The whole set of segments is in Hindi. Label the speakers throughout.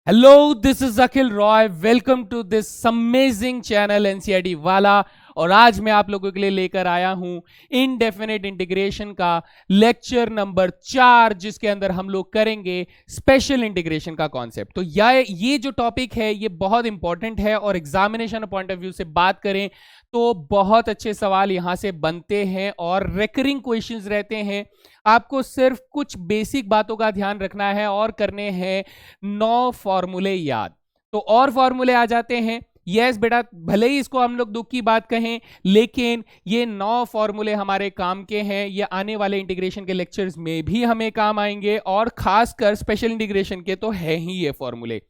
Speaker 1: Hello, this is Akhil Roy. Welcome to this amazing channel NCERT वाला। और आज मैं आप लोगों के लिए लेकर आया हूं इनडेफिनेट इंटीग्रेशन का लेक्चर नंबर 4, जिसके अंदर हम लोग करेंगे स्पेशल इंटीग्रेशन का कॉन्सेप्ट। तो ये जो टॉपिक है ये बहुत इंपॉर्टेंट है और एग्जामिनेशन पॉइंट ऑफ व्यू से बात करें तो बहुत अच्छे सवाल यहां से बनते हैं और रिकरिंग क्वेश्चंस रहते हैं। आपको सिर्फ कुछ बेसिक बातों का ध्यान रखना है और करने हैं 9 फॉर्मूले याद। तो और फॉर्मूले आ जाते हैं। यस बेटा, भले ही इसको हम लोग दुख की बात कहें, लेकिन ये 9 फॉर्मूले हमारे काम के हैं। ये आने वाले इंटीग्रेशन के लेक्चर्स में भी हमें काम आएंगे और खासकर स्पेशल इंटीग्रेशन के तो है ही ये फॉर्मूले।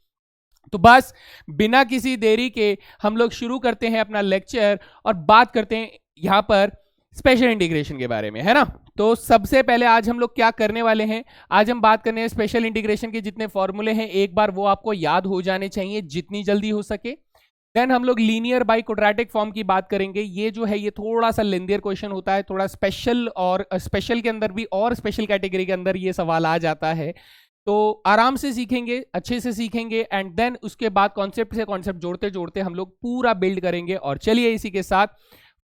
Speaker 1: तो बस बिना किसी देरी के हम लोग शुरू करते हैं अपना लेक्चर और बात करते हैं यहां पर स्पेशल इंटीग्रेशन के बारे में, है ना। तो सबसे पहले आज हम लोग क्या करने वाले हैं, आज हम बात करने हैं स्पेशल इंटीग्रेशन के जितने फॉर्मूले हैं एक बार वो आपको याद हो जाने चाहिए जितनी जल्दी हो सके। देन हम लोग लीनियर बाई क्वाड्रेटिक फॉर्म की बात करेंगे। ये जो है ये थोड़ा सा लेंदियर क्वेश्चन होता है, थोड़ा स्पेशल, और स्पेशल के अंदर भी और स्पेशल कैटेगरी के अंदर ये सवाल आ जाता है। तो आराम से सीखेंगे, अच्छे से सीखेंगे एंड देन उसके बाद कॉन्सेप्ट से कॉन्सेप्ट जोड़ते जोड़ते हम लोग पूरा बिल्ड करेंगे। और चलिए इसी के साथ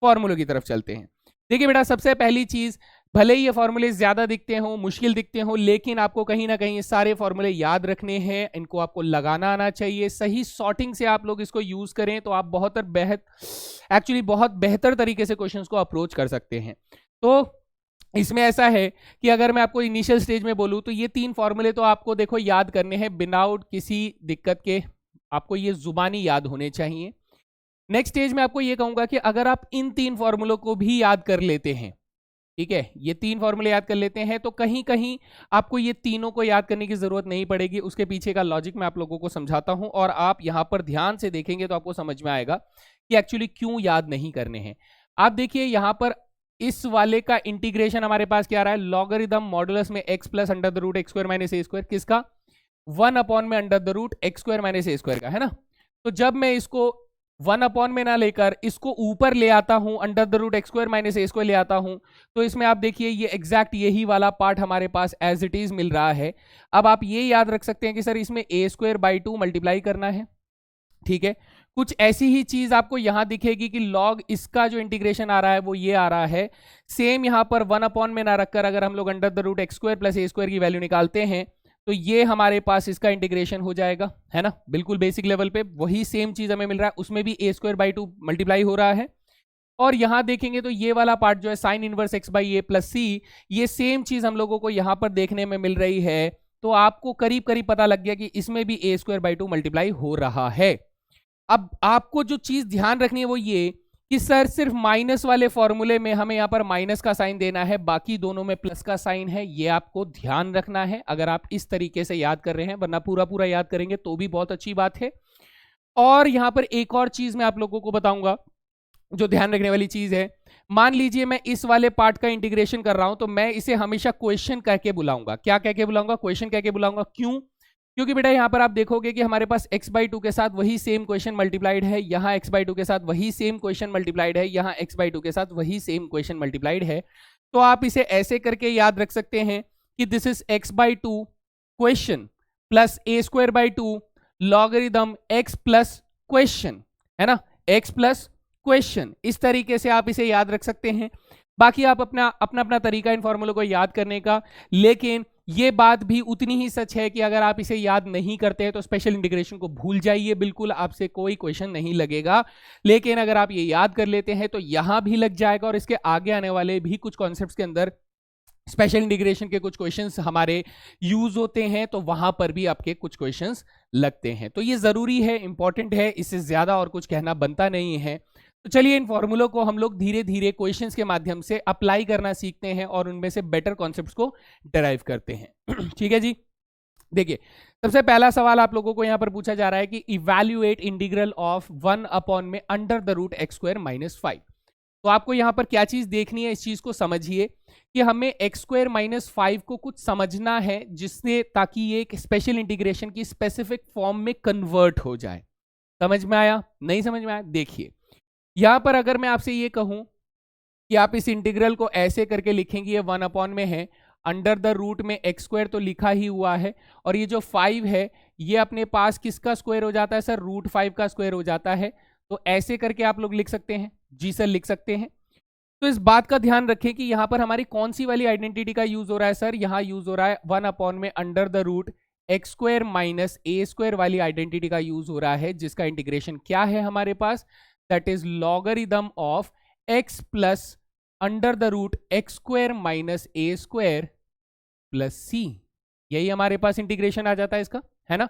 Speaker 1: फॉर्मूलों की तरफ चलते हैं। देखिए बेटा, सबसे पहली चीज, भले ही ये फॉर्मूले ज्यादा दिखते हो, मुश्किल दिखते हो, लेकिन आपको कहीं ना कहीं ये सारे फॉर्मूले याद रखने हैं, इनको आपको लगाना आना चाहिए। सही सॉर्टिंग से आप लोग इसको यूज करें तो आप बहुत बेहतर तरीके से क्वेश्चंस को अप्रोच कर सकते हैं। तो इसमें ऐसा है कि अगर मैं आपको इनिशियल स्टेज में बोलूं तो ये 3 फॉर्मूले तो आपको देखो याद करने हैं विदाउट किसी दिक्कत के, आपको ये जुबानी याद होने चाहिए। नेक्स्ट स्टेज में आपको ये कहूंगा कि अगर आप इन 3 फॉर्मूलों को भी याद कर लेते हैं, ठीक है, ये 3 फॉर्मूले याद कर लेते हैं, तो कहीं कहीं आपको ये तीनों को याद करने की जरूरत नहीं पड़ेगी। उसके पीछे का लॉजिक मैं आप लोगों को समझाता हूं और आप यहां पर ध्यान से देखेंगे तो आपको समझ में आएगा कि एक्चुअली क्यों याद नहीं करने हैं। आप देखिए यहां पर इस वाले का इंटीग्रेशन हमारे पास क्या आ रहा है, लॉगरिदम मॉडुलस में x plus under the root x square minus a square, किसका 1 अपॉन में under the root x square minus a square का, है ना। तो जब मैं इसको 1 अपॉन में ना लेकर इसको ऊपर ले आता हूं, under the root x square minus a square ले आता हूं, तो इसमें आप देखिए ये एग्जैक्ट यही वाला पार्ट हमारे पास एज इट इज मिल रहा है। अब आप ये याद रख सकते हैं कि सर इसमें ए स्क्वायर बाई 2 मल्टीप्लाई करना है, ठीक है। कुछ ऐसी ही चीज आपको यहां दिखेगी कि लॉग इसका जो इंटीग्रेशन आ रहा है वो ये आ रहा है। सेम यहां पर 1 अपॉन में ना रखकर अगर हम लोग under the root x square plus a square की वैल्यू निकालते हैं तो ये हमारे पास इसका इंटीग्रेशन हो जाएगा, है ना। बिल्कुल बेसिक लेवल पे वही सेम चीज हमें मिल रहा है, उसमें भी ए स्क्वायर बाई 2 मल्टीप्लाई हो रहा है। और यहां देखेंगे तो ये वाला पार्ट जो है sine inverse x by a plus c, ये सेम चीज हम लोगों को यहां पर देखने में मिल रही है। तो आपको करीब करीब पता लग गया कि इसमें भी ए स्क्वायर बाई 2 मल्टीप्लाई हो रहा है। अब आपको जो चीज ध्यान रखनी है वो ये कि सर सिर्फ माइनस वाले फॉर्मूले में हमें यहां पर माइनस का साइन देना है, बाकी दोनों में प्लस का साइन है, ये आपको ध्यान रखना है अगर आप इस तरीके से याद कर रहे हैं, वरना पूरा पूरा याद करेंगे तो भी बहुत अच्छी बात है। और यहां पर एक और चीज मैं आप लोगों को बताऊंगा जो ध्यान रखने वाली चीज है। मान लीजिए मैं इस वाले पार्ट का इंटीग्रेशन कर रहा हूं तो मैं इसे हमेशा क्वेश्चन कह के बुलाऊंगा। क्या कह के बुलाऊंगा? क्वेश्चन कह के बुलाऊंगा। क्यों? क्योंकि बेटा यहां पर आप देखोगे कि हमारे पास x बाई 2 के साथ वही सेम क्वेश्चन मल्टीप्लाइड है, यहां x बाई 2 के साथ वही सेम क्वेश्चन मल्टीप्लाइड है, यहां x बाई 2 के साथ वही सेम क्वेश्चन मल्टीप्लाइड है। तो आप इसे ऐसे करके याद रख सकते हैं कि this is x by 2 question plus a square by 2 logarithm x plus question, है ना, x प्लस क्वेश्चन। इस तरीके से आप इसे याद रख सकते हैं। बाकी आप अपना अपना तरीका इन फॉर्मूलों को याद करने का, लेकिन ये बात भी उतनी ही सच है कि अगर आप इसे याद नहीं करते हैं तो स्पेशल इंटीग्रेशन को भूल जाइए, बिल्कुल आपसे कोई क्वेश्चन नहीं लगेगा। लेकिन अगर आप ये याद कर लेते हैं तो यहां भी लग जाएगा और इसके आगे आने वाले भी कुछ कॉन्सेप्ट्स के अंदर स्पेशल इंटीग्रेशन के कुछ क्वेश्चंस हमारे यूज होते हैं, तो वहां पर भी आपके कुछ क्वेश्चंस लगते हैं। तो ये जरूरी है, इंपॉर्टेंट है, इससे ज्यादा और कुछ कहना बनता नहीं है। तो चलिए इन फॉर्मूलों को हम लोग धीरे धीरे क्वेश्चंस के माध्यम से अप्लाई करना सीखते हैं और उनमें से बेटर कॉन्सेप्ट्स को डिराइव करते हैं। ठीक है जी। देखिए सबसे पहला सवाल आप लोगों को यहां पर पूछा जा रहा है कि इवैल्यूएट इंटीग्रल ऑफ 1 अपॉन में under the root x square minus 5। तो आपको यहां पर क्या चीज देखनी है, इस चीज को समझिए कि हमें एक्स स्क्वायर माइनस 5 को कुछ समझना है जिससे, ताकि ये एक स्पेशल इंटीग्रेशन की स्पेसिफिक फॉर्म में कन्वर्ट हो जाए। समझ में आया? नहीं समझ में आया? देखिए यहां पर अगर मैं आपसे ये कहूं कि आप इस इंटीग्रल को ऐसे करके लिखेंगे, ये 1 अपॉन में है, अंडर द रूट में एक्स स्क्वायर तो लिखा ही हुआ है और ये जो 5 है ये अपने पास किसका स्क्वायर हो जाता है सर, √5 का स्क्वायर हो जाता है। तो ऐसे करके आप लोग लिख सकते हैं, जी सर लिख सकते हैं। तो इस बात का ध्यान रखें कि यहां पर हमारी कौन सी वाली आइडेंटिटी का यूज हो रहा है सर, यहां यूज हो रहा है 1/√x² माइनस a² वाली आइडेंटिटी का यूज हो रहा है, जिसका इंटीग्रेशन क्या है हमारे पास, that is logarithm of x plus √x² minus a² plus c। यही हमारे पास इंटीग्रेशन आ जाता है इसका, है ना।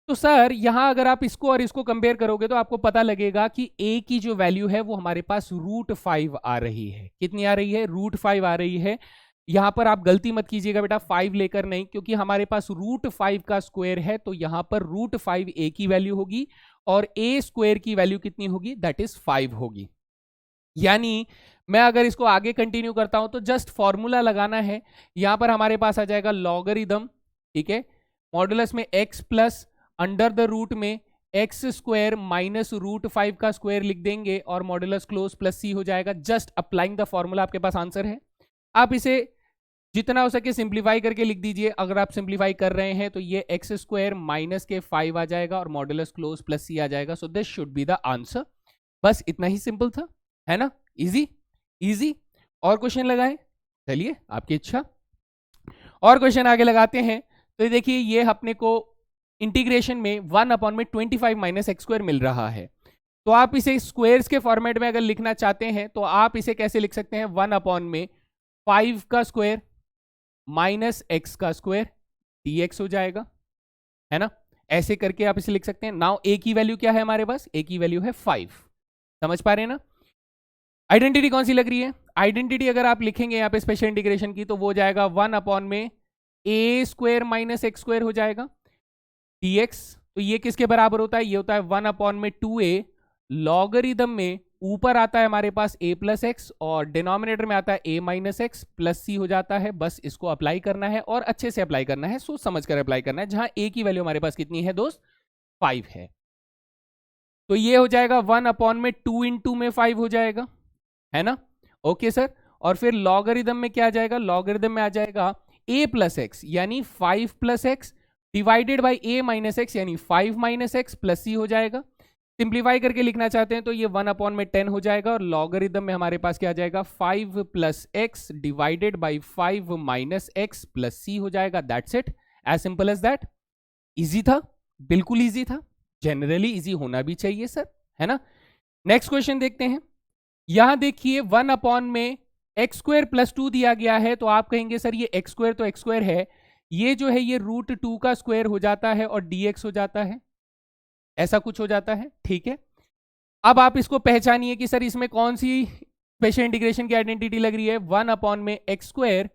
Speaker 1: तो सर यहां अगर आप इसको और इसको कंपेयर करोगे तो आपको पता लगेगा कि a की जो वैल्यू है वो हमारे पास √5 आ रही है। कितनी आ रही है, √5 आ रही है। यहां पर आप गलती मत कीजिएगा बेटा 5 लेकर नहीं, क्योंकि हमारे पास √5 का स्क्वायर है, तो यहां पर √5 a की वैल्यू होगी और a² की वैल्यू कितनी होगी, दैट इज 5 होगी। यानी मैं अगर इसको आगे कंटिन्यू करता हूं तो जस्ट फॉर्मूला लगाना है। यहां पर हमारे पास आ जाएगा लॉगरिदम, ठीक है, मॉडुलस में x plus under the root में x² माइनस √5 का स्क्वायर लिख देंगे और मॉडुलस क्लोज प्लस c हो जाएगा। जस्ट अप्लाइंग द फॉर्मूला, आपके पास आंसर है। आप इसे जितना हो सके सिंप्लीफाई करके लिख दीजिए। अगर आप सिंप्लीफाई कर रहे हैं तो ये x² माइनस के 5 आ जाएगा और मॉडुलस क्लोज प्लस c आ जाएगा। So this should be the answer. बस इतना ही सिंपल था, है ना, इजी इजी। और क्वेश्चन लगाएं, चलिए आपकी इच्छा। और क्वेश्चन आगे लगाते हैं। तो ये देखिए, ये अपने को इंटीग्रेशन में 1/25 माइनस x² मिल रहा है। तो आप इसे स्क्वायर्स के फॉर्मेट में अगर लिखना चाहते हैं तो आप इसे कैसे लिख सकते हैं, 1/5 का स्क्वायर माइनस x का स्क्वायर dx हो जाएगा, है ना। ऐसे करके आप इसे लिख सकते हैं। नाउ a की वैल्यू क्या है हमारे पास, a की वैल्यू है 5। समझ पा रहे हैं ना। आइडेंटिटी कौन सी लग रही है, आइडेंटिटी अगर आप लिखेंगे यहाँ पे स्पेशल इंटीग्रेशन की तो वो जाएगा 1/a² माइनस x² हो जाएगा dx। तो ये किसके बराबर होता है, ये होता है 1/2a। लॉगरिदम में ऊपर आता है हमारे पास a प्लस एक्स और डिनोमिनेटर में आता है a minus x plus c हो जाता है। बस इसको अप्लाई करना है और अच्छे से अप्लाई करना है, सोच समझ कर अप्लाई करना है। जहां a की वैल्यू हमारे पास कितनी है दोस्त, 5 है। तो ये हो जाएगा 1/2 इंटू में 5 हो जाएगा, है ना। Okay sir. और फिर लॉगरिदम में क्या आ जाएगा, लॉगरिदम में आ जाएगा a प्लस एक्स यानी 5 plus x divided by a minus x यानी 5 माइनस एक्स प्लस c हो जाएगा। सिंप्लीफाई करके लिखना चाहते हैं तो ये 1/10 हो जाएगा और लॉगरिदम में हमारे पास क्या आ जाएगा, 5 plus x divided by 5 minus x plus c हो जाएगा। That's it, as simple as that. Easy था, बिल्कुल इजी था, जनरली इजी होना भी चाहिए सर, है ना। नेक्स्ट क्वेश्चन देखते हैं। यहां देखिए 1/x² प्लस 2 दिया गया है, तो आप कहेंगे सर ये x² तो x² है, ये जो है ये √2 का स्क्वायर हो जाता है और dx हो जाता है, ऐसा कुछ हो जाता है, ठीक है। अब आप इसको पहचानिए कि सर इसमें कौन सी स्पेशल इंटीग्रेशन की आइडेंटिटी लग रही है। 1/x²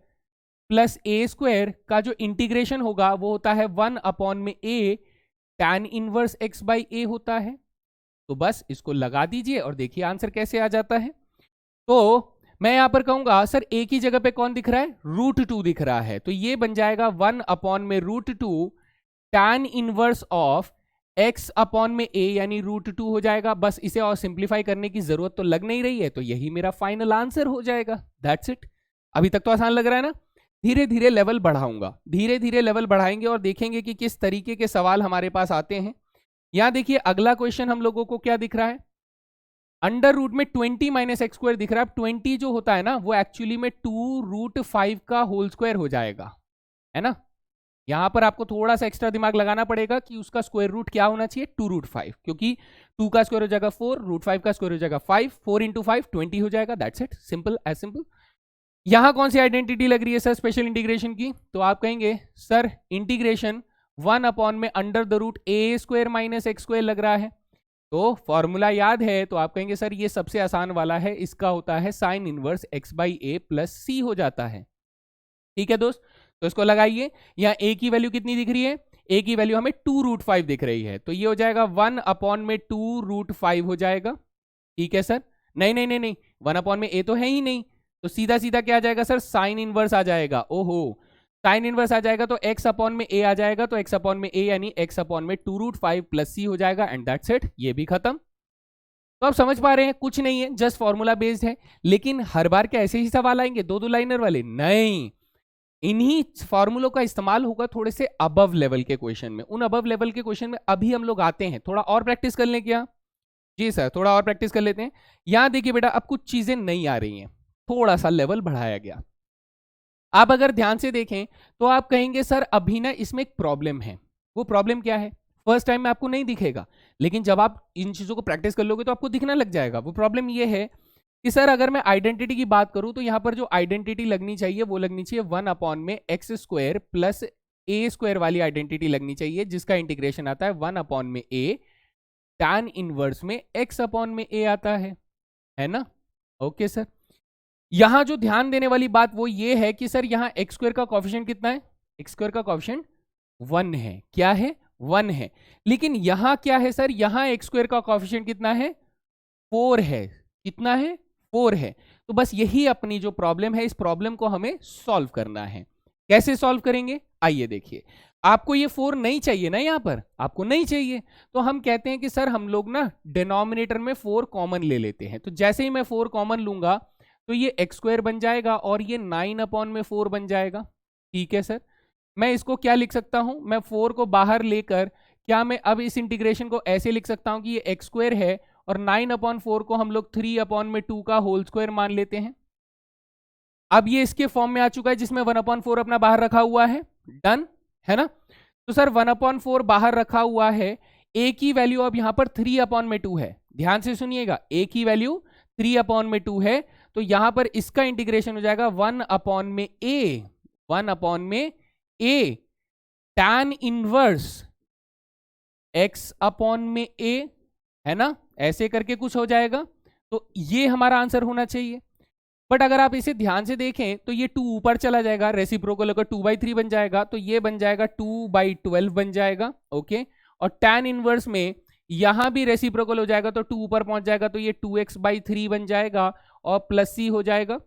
Speaker 1: प्लस a² का जो इंटीग्रेशन होगा वो होता है 1/a tan inverse x by a होता है। तो बस इसको लगा दीजिए और देखिए आंसर कैसे आ जाता है। तो मैं यहां पर कहूंगा सर a की जगह पे कौन दिख रहा है, √2 दिख रहा है, तो ये बन जाएगा 1/√2 tan इनवर्स ऑफ x/a यानी √2 हो जाएगा। बस इसे और सिंप्लीफाई करने की जरूरत तो लग नहीं रही है, तो यही मेरा फाइनल आंसर हो जाएगा। That's it. अभी तक तो आसान लग रहा है ना। धीरे धीरे लेवल बढ़ाऊंगा, धीरे धीरे लेवल बढ़ाएंगे और देखेंगे कि किस तरीके के सवाल हमारे पास आते हैं। यहां देखिए अगला क्वेश्चन हम लोगों को क्या दिख रहा है, अंडर रूट में 20 माइनस x² दिख रहा है। 20 जो होता है ना वो एक्चुअली में 2√5 का होल स्क्वायर हो जाएगा, है ना। यहां पर आपको थोड़ा सा एक्स्ट्रा दिमाग लगाना पड़ेगा कि उसका स्क्वायर रूट क्या होना चाहिए, 2√5, क्योंकि 2 का स्क्वायर हो जाएगा 4, √5 का स्क्वायर हो जाएगा 5, 4 इंटू 5 20 हो जाएगा। That's it, simple as simple. यहां कौन सी आइडेंटिटी लग रही है सर स्पेशल इंटीग्रेशन की, तो आप कहेंगे sir integration 1/√a² minus x² लग रहा है। तो फॉर्मूला याद है, तो आप कहेंगे सर ये सबसे आसान वाला है, इसका होता है sine inverse x by a plus c हो जाता है। ठीक है दोस्त, तो इसको लगाइए। यहाँ a की वैल्यू कितनी दिख रही है, a की वैल्यू हमें 2√5 दिख रही है, तो ये हो जाएगा 1/2√5 हो जाएगा। ठीक है सर, नहीं नहीं नहीं नहीं, 1/a तो है ही नहीं, तो सीधा सीधा क्या आ जाएगा सर, साइन इनवर्स आ जाएगा। ओहो, साइन इनवर्स आ जाएगा तो x/a आ जाएगा, तो x/a यानी x/2√5 प्लस c हो जाएगा एंड दैट्स इट, ये भी खत्म। तो आप समझ पा रहे हैं कुछ नहीं है, जस्ट फॉर्मूला बेस्ड है। लेकिन हर बार क्या ऐसे ही सवाल आएंगे 2-2 लाइनर वाले, नहीं, इन्हीं फॉर्मूलों का इस्तेमाल होगा थोड़े से अबव लेवल के क्वेश्चन में। उन अबव लेवल के क्वेश्चन में अभी हम लोग आते हैं, थोड़ा और प्रैक्टिस कर लें क्या? जी सर, थोड़ा और प्रैक्टिस कर लेते हैं। यहां देखिए बेटा, अब कुछ चीजें नहीं आ रही हैं, थोड़ा सा लेवल बढ़ाया गया। आप अगर ध्यान से देखें तो आप कहेंगे सर अभी ना इसमें एक प्रॉब्लम है। वो प्रॉब्लम क्या है? फर्स्ट टाइम में आपको नहीं दिखेगा, लेकिन जब आप इन चीजों को प्रैक्टिस कर लोगे तो आपको दिखना लग जाएगा। वो प्रॉब्लम ये है कि सर अगर मैं आइडेंटिटी की बात करूं तो यहां पर जो आइडेंटिटी लगनी चाहिए वो लगनी चाहिए 1 में x square plus a square वाली आइडेंटिटी लगनी चाहिए, जिसका इंटीग्रेशन आता है 1 में ए tan इनवर्स में x में a आता है ना? ओके सर, यहां जो ध्यान देने वाली बात वो ये है कि सर यहां एक्स स्क्वायर का कोफिशिएंट कितना है? एक्स स्क्वायर का कोफिशिएंट 1 है। क्या है? 1 है। लेकिन यहां क्या है सर? यहां एक्स स्क्वायर का कोफिशिएंट कितना है? 4 है। कितना है? 4 है। तो बस यही अपनी जो प्रॉब्लम है, इस प्रॉब्लम को हमें सॉल्व करना है। कैसे सॉल्व करेंगे? आइए देखिए। आपको ये 4 नहीं चाहिए ना, यहां पर आपको नहीं चाहिए, तो हम कहते हैं कि सर हम लोग ना डिनोमिनेटर में 4 कॉमन ले लेते हैं। तो जैसे ही मैं 4 कॉमन लूंगा तो ये एक्स स्क्वायर बन जाएगा और ये 9/4 बन जाएगा। ठीक है सर, मैं इसको क्या लिख सकता हूं? मैं 4 को बाहर लेकर क्या मैं अब इस इंटीग्रेशन को ऐसे लिख सकता हूं कि ये एक्स स्क्वायर है और 9/4 को हम लोग 3/2 का होल स्क्वायर मान लेते हैं। अब ये इसके फॉर्म में आ चुका है जिसमें 1/4 अपना बाहर रखा हुआ है। डन है ना? तो सर 1/4 बाहर रखा हुआ है, a की वैल्यू अब यहां पर 3/2 है। ध्यान से सुनिएगा, a की वैल्यू 3/2 है, तो यहां पर इसका इंटीग्रेशन हो जाएगा 1 में a tan इनवर्स x में a, है ना? ऐसे करके कुछ हो जाएगा। तो ये हमारा आंसर होना चाहिए। बट अगर आप इसे ध्यान से देखें तो ये 2 ऊपर चला जाएगा, रेसिप्रोकल होकर 2/3 बन जाएगा, तो ये बन जाएगा 2/12 बन जाएगा। ओके, और tan इनवर्स में यहां भी रेसिप्रोकल हो जाएगा तो 2 ऊपर पहुंच जाएगा, तो ये 2x/3 बन जाएगा और प्लस c हो जाएगा।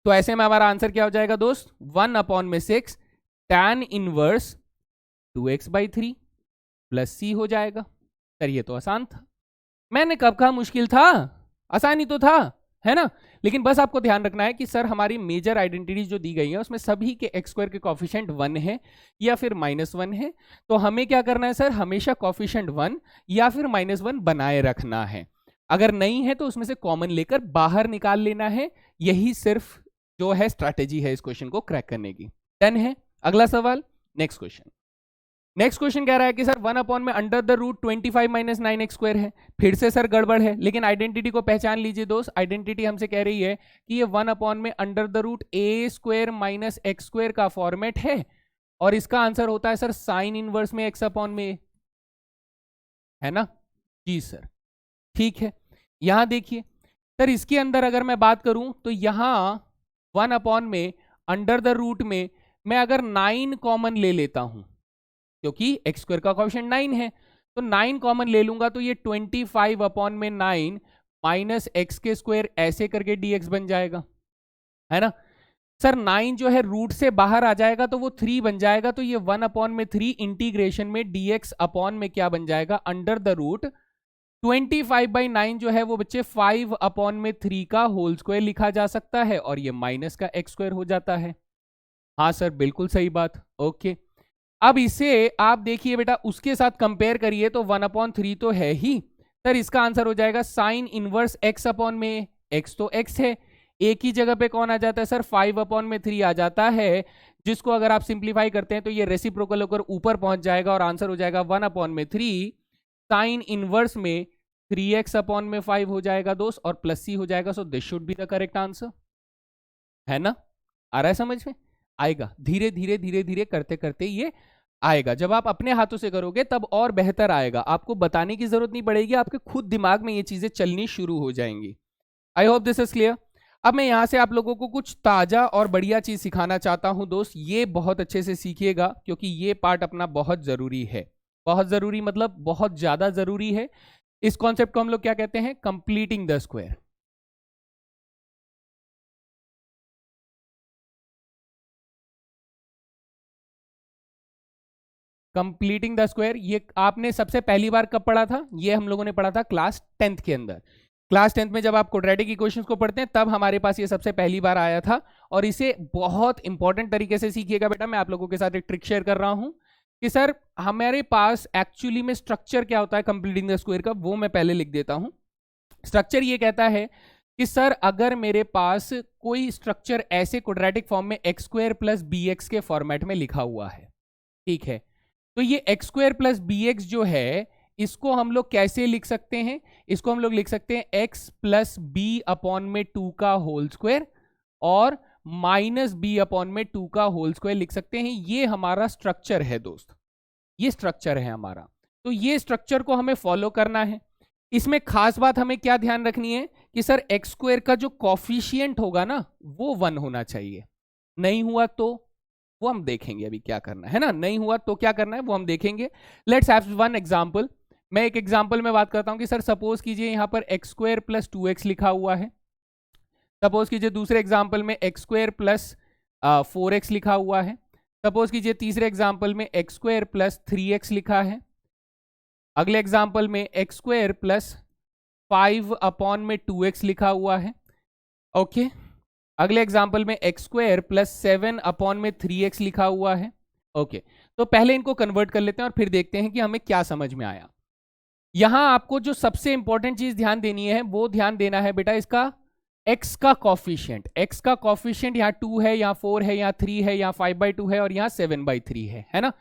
Speaker 1: तो ऐसे में हमारा आंसर क्या हो जाएगा दोस्त? 1/6 tan inverse 2x/3 plus c हो जाएगा। सर ये तो आसान था, मैंने कब कहा मुश्किल था? आसानी तो था, है ना? लेकिन बस आपको ध्यान रखना है कि सर हमारी मेजर आइडेंटिटीज जो दी गई है उसमें सभी के एक्स स्क्वायर के कॉफिशिएंट 1 है या फिर -1 है। तो हमें क्या करना है सर? हमेशा कॉफिशिएंट 1 या फिर -1 बनाए रखना है। अगर नहीं है तो उसमें से कॉमन लेकर बाहर निकाल लेना है। यही सिर्फ जो है स्ट्रैटेजी है इस क्वेश्चन को क्रैक करने की। डन है? अगला सवाल, नेक्स्ट क्वेश्चन। नेक्स्ट क्वेश्चन कह रहा है कि सर 1 में √25 - 9x² है। फिर से सर गड़बड़ है, लेकिन आइडेंटिटी को पहचान लीजिए दोस्त। आइडेंटिटी हमसे कह रही है कि ये 1 में √a² - x² का फॉर्मेट है और इसका आंसर होता है सर साइन इनवर्स में x/a, है ना? जी सर, ठीक है। यहां देखिए सर, इसके अंदर अगर मैं बात करूं तो यहां 1 में √, में मैं अगर 9 कॉमन ले लेता हूं क्योंकि एक्स स्क्वायर का कोएफिशिएंट 9 है, तो 9 कॉमन ले लूंगा तो ये 25/9 माइनस एक्स के स्क्वायर ऐसे करके dx बन जाएगा, है ना? सर 9 जो है रूट से बाहर आ जाएगा तो वो 3 बन जाएगा, तो ये 1/3 इंटीग्रेशन में dx अपॉन में क्या बन जाएगा? √25/9 जो है वो बच्चे 5/3 का होल स्क्वायर लिखा जा सकता है और ये माइनस का एक्स स्क्वायर हो जाता है। हाँ सर, बिल्कुल सही बात। ओके, अब इसे आप देखिए बेटा, उसके साथ कंपेयर करिए तो 1/3 तो है ही। सर इसका आंसर हो जाएगा साइन इनवर्स x/में। x तो x है, एक ही जगह पे कौन आ जाता है सर? 5/3 आ जाता है, जिसको अगर आप सिंप्लीफाई करते हैं तो ये रेसिप्रोकल होकर ऊपर पहुंच जाएगा और आंसर हो जाएगा 1/3 साइन इनवर्स में 3x/5 हो जाएगा दोस्त, और प्लस c हो जाएगा। So this should be the correct answer, है ना? आ रहा है समझ में? आएगा, धीरे धीरे धीरे धीरे करते करते ये आएगा। जब आप अपने हाथों से करोगे तब और बेहतर आएगा, आपको बताने की जरूरत नहीं पड़ेगी, आपके खुद दिमाग में ये चीजें चलनी शुरू हो जाएंगी। आई होप दिस इज क्लियर। अब मैं यहां से आप लोगों को कुछ ताजा और बढ़िया चीज सिखाना चाहता हूं दोस्त, ये बहुत अच्छे से सीखिएगा क्योंकि ये पार्ट अपना बहुत जरूरी है। बहुत जरूरी मतलब बहुत ज्यादा जरूरी है। इस कॉन्सेप्ट को हम लोग क्या कहते हैं? Completing the square. Completing the square ये आपने सबसे पहली बार कब पढ़ा था? ये हम लोगों ने पढ़ा था क्लास 10th के अंदर। क्लास 10th में जब आप क्वाड्रेटिक इक्वेशंस को पढ़ते हैं तब हमारे पास ये सबसे पहली बार आया था, और इसे बहुत इंपॉर्टेंट तरीके से सीखिएगा बेटा। मैं आप लोगों के साथ एक ट्रिक शेयर कर रहा हूं कि सर हमारे पास एक्चुअली में स्ट्रक्चर क्या होता है कंप्लीटिंग द स्क्वायर का, वो मैं पहले लिख देता हूं। स्ट्रक्चर ये कहता है कि सर अगर मेरे पास कोई स्ट्रक्चर ऐसे क्वाड्रेटिक फॉर्म में x square plus b x के फॉर्मेट में लिखा हुआ है, ठीक है, तो ये x square plus b x जो है इसको हम लोग कैसे लिख सकते हैं? इसको हम लोग लिख सकते हैं एक्स प्लस बी अपॉन में 2 का होल स्क्वायर और माइनस बी अपॉन में 2 का होल स्क्वायर लिख सकते हैं। ये हमारा स्ट्रक्चर है दोस्त, ये स्ट्रक्चर है हमारा। तो ये स्ट्रक्चर को हमें फॉलो करना है। इसमें खास बात हमें क्या ध्यान रखनी है कि सर एक्स स्क्वायर का जो कॉफिशिएंट होगा ना वो 1 होना चाहिए। नहीं हुआ तो वो हम देखेंगे अभी क्या करना है ना, नहीं हुआ तो क्या करना है वो हम देखेंगे। Let's have one example. मैं एक एग्जांपल में बात करता हूं कि सर सपोज कीजिए यहां पर एक्स स्क्वायर प्लस 2x लिखा हुआ है। सपोज कीजिए दूसरे एग्जांपल में एक्स स्क्वायर प्लस 4x लिखा हुआ है। सपोज कीजिए तीसरे एग्जांपल में एक्स स्क्वायर प्लस 3x लिखा है। अगले एग्जांपल में एक्स स्क्वायर प्लस 5 अपॉन में 2x लिखा हुआ है। ओके, अगले एग्जांपल में एक्स स्क्वायर प्लस 7 अपॉन में 3x लिखा हुआ है। ओके, तो पहले इनको कन्वर्ट कर लेते हैं और फिर देखते हैं कि हमें क्या समझ में आया। यहां आपको जो सबसे इंपॉर्टेंट चीज ध्यान देनी है वो ध्यान देना है बेटा इसका x का कॉफिशिएंट। x का कॉफिशिएंट यहाँ 2 है, यहाँ 4 है, यहाँ 3 है, यहाँ 5/2 है और यहाँ 7/3 है ना।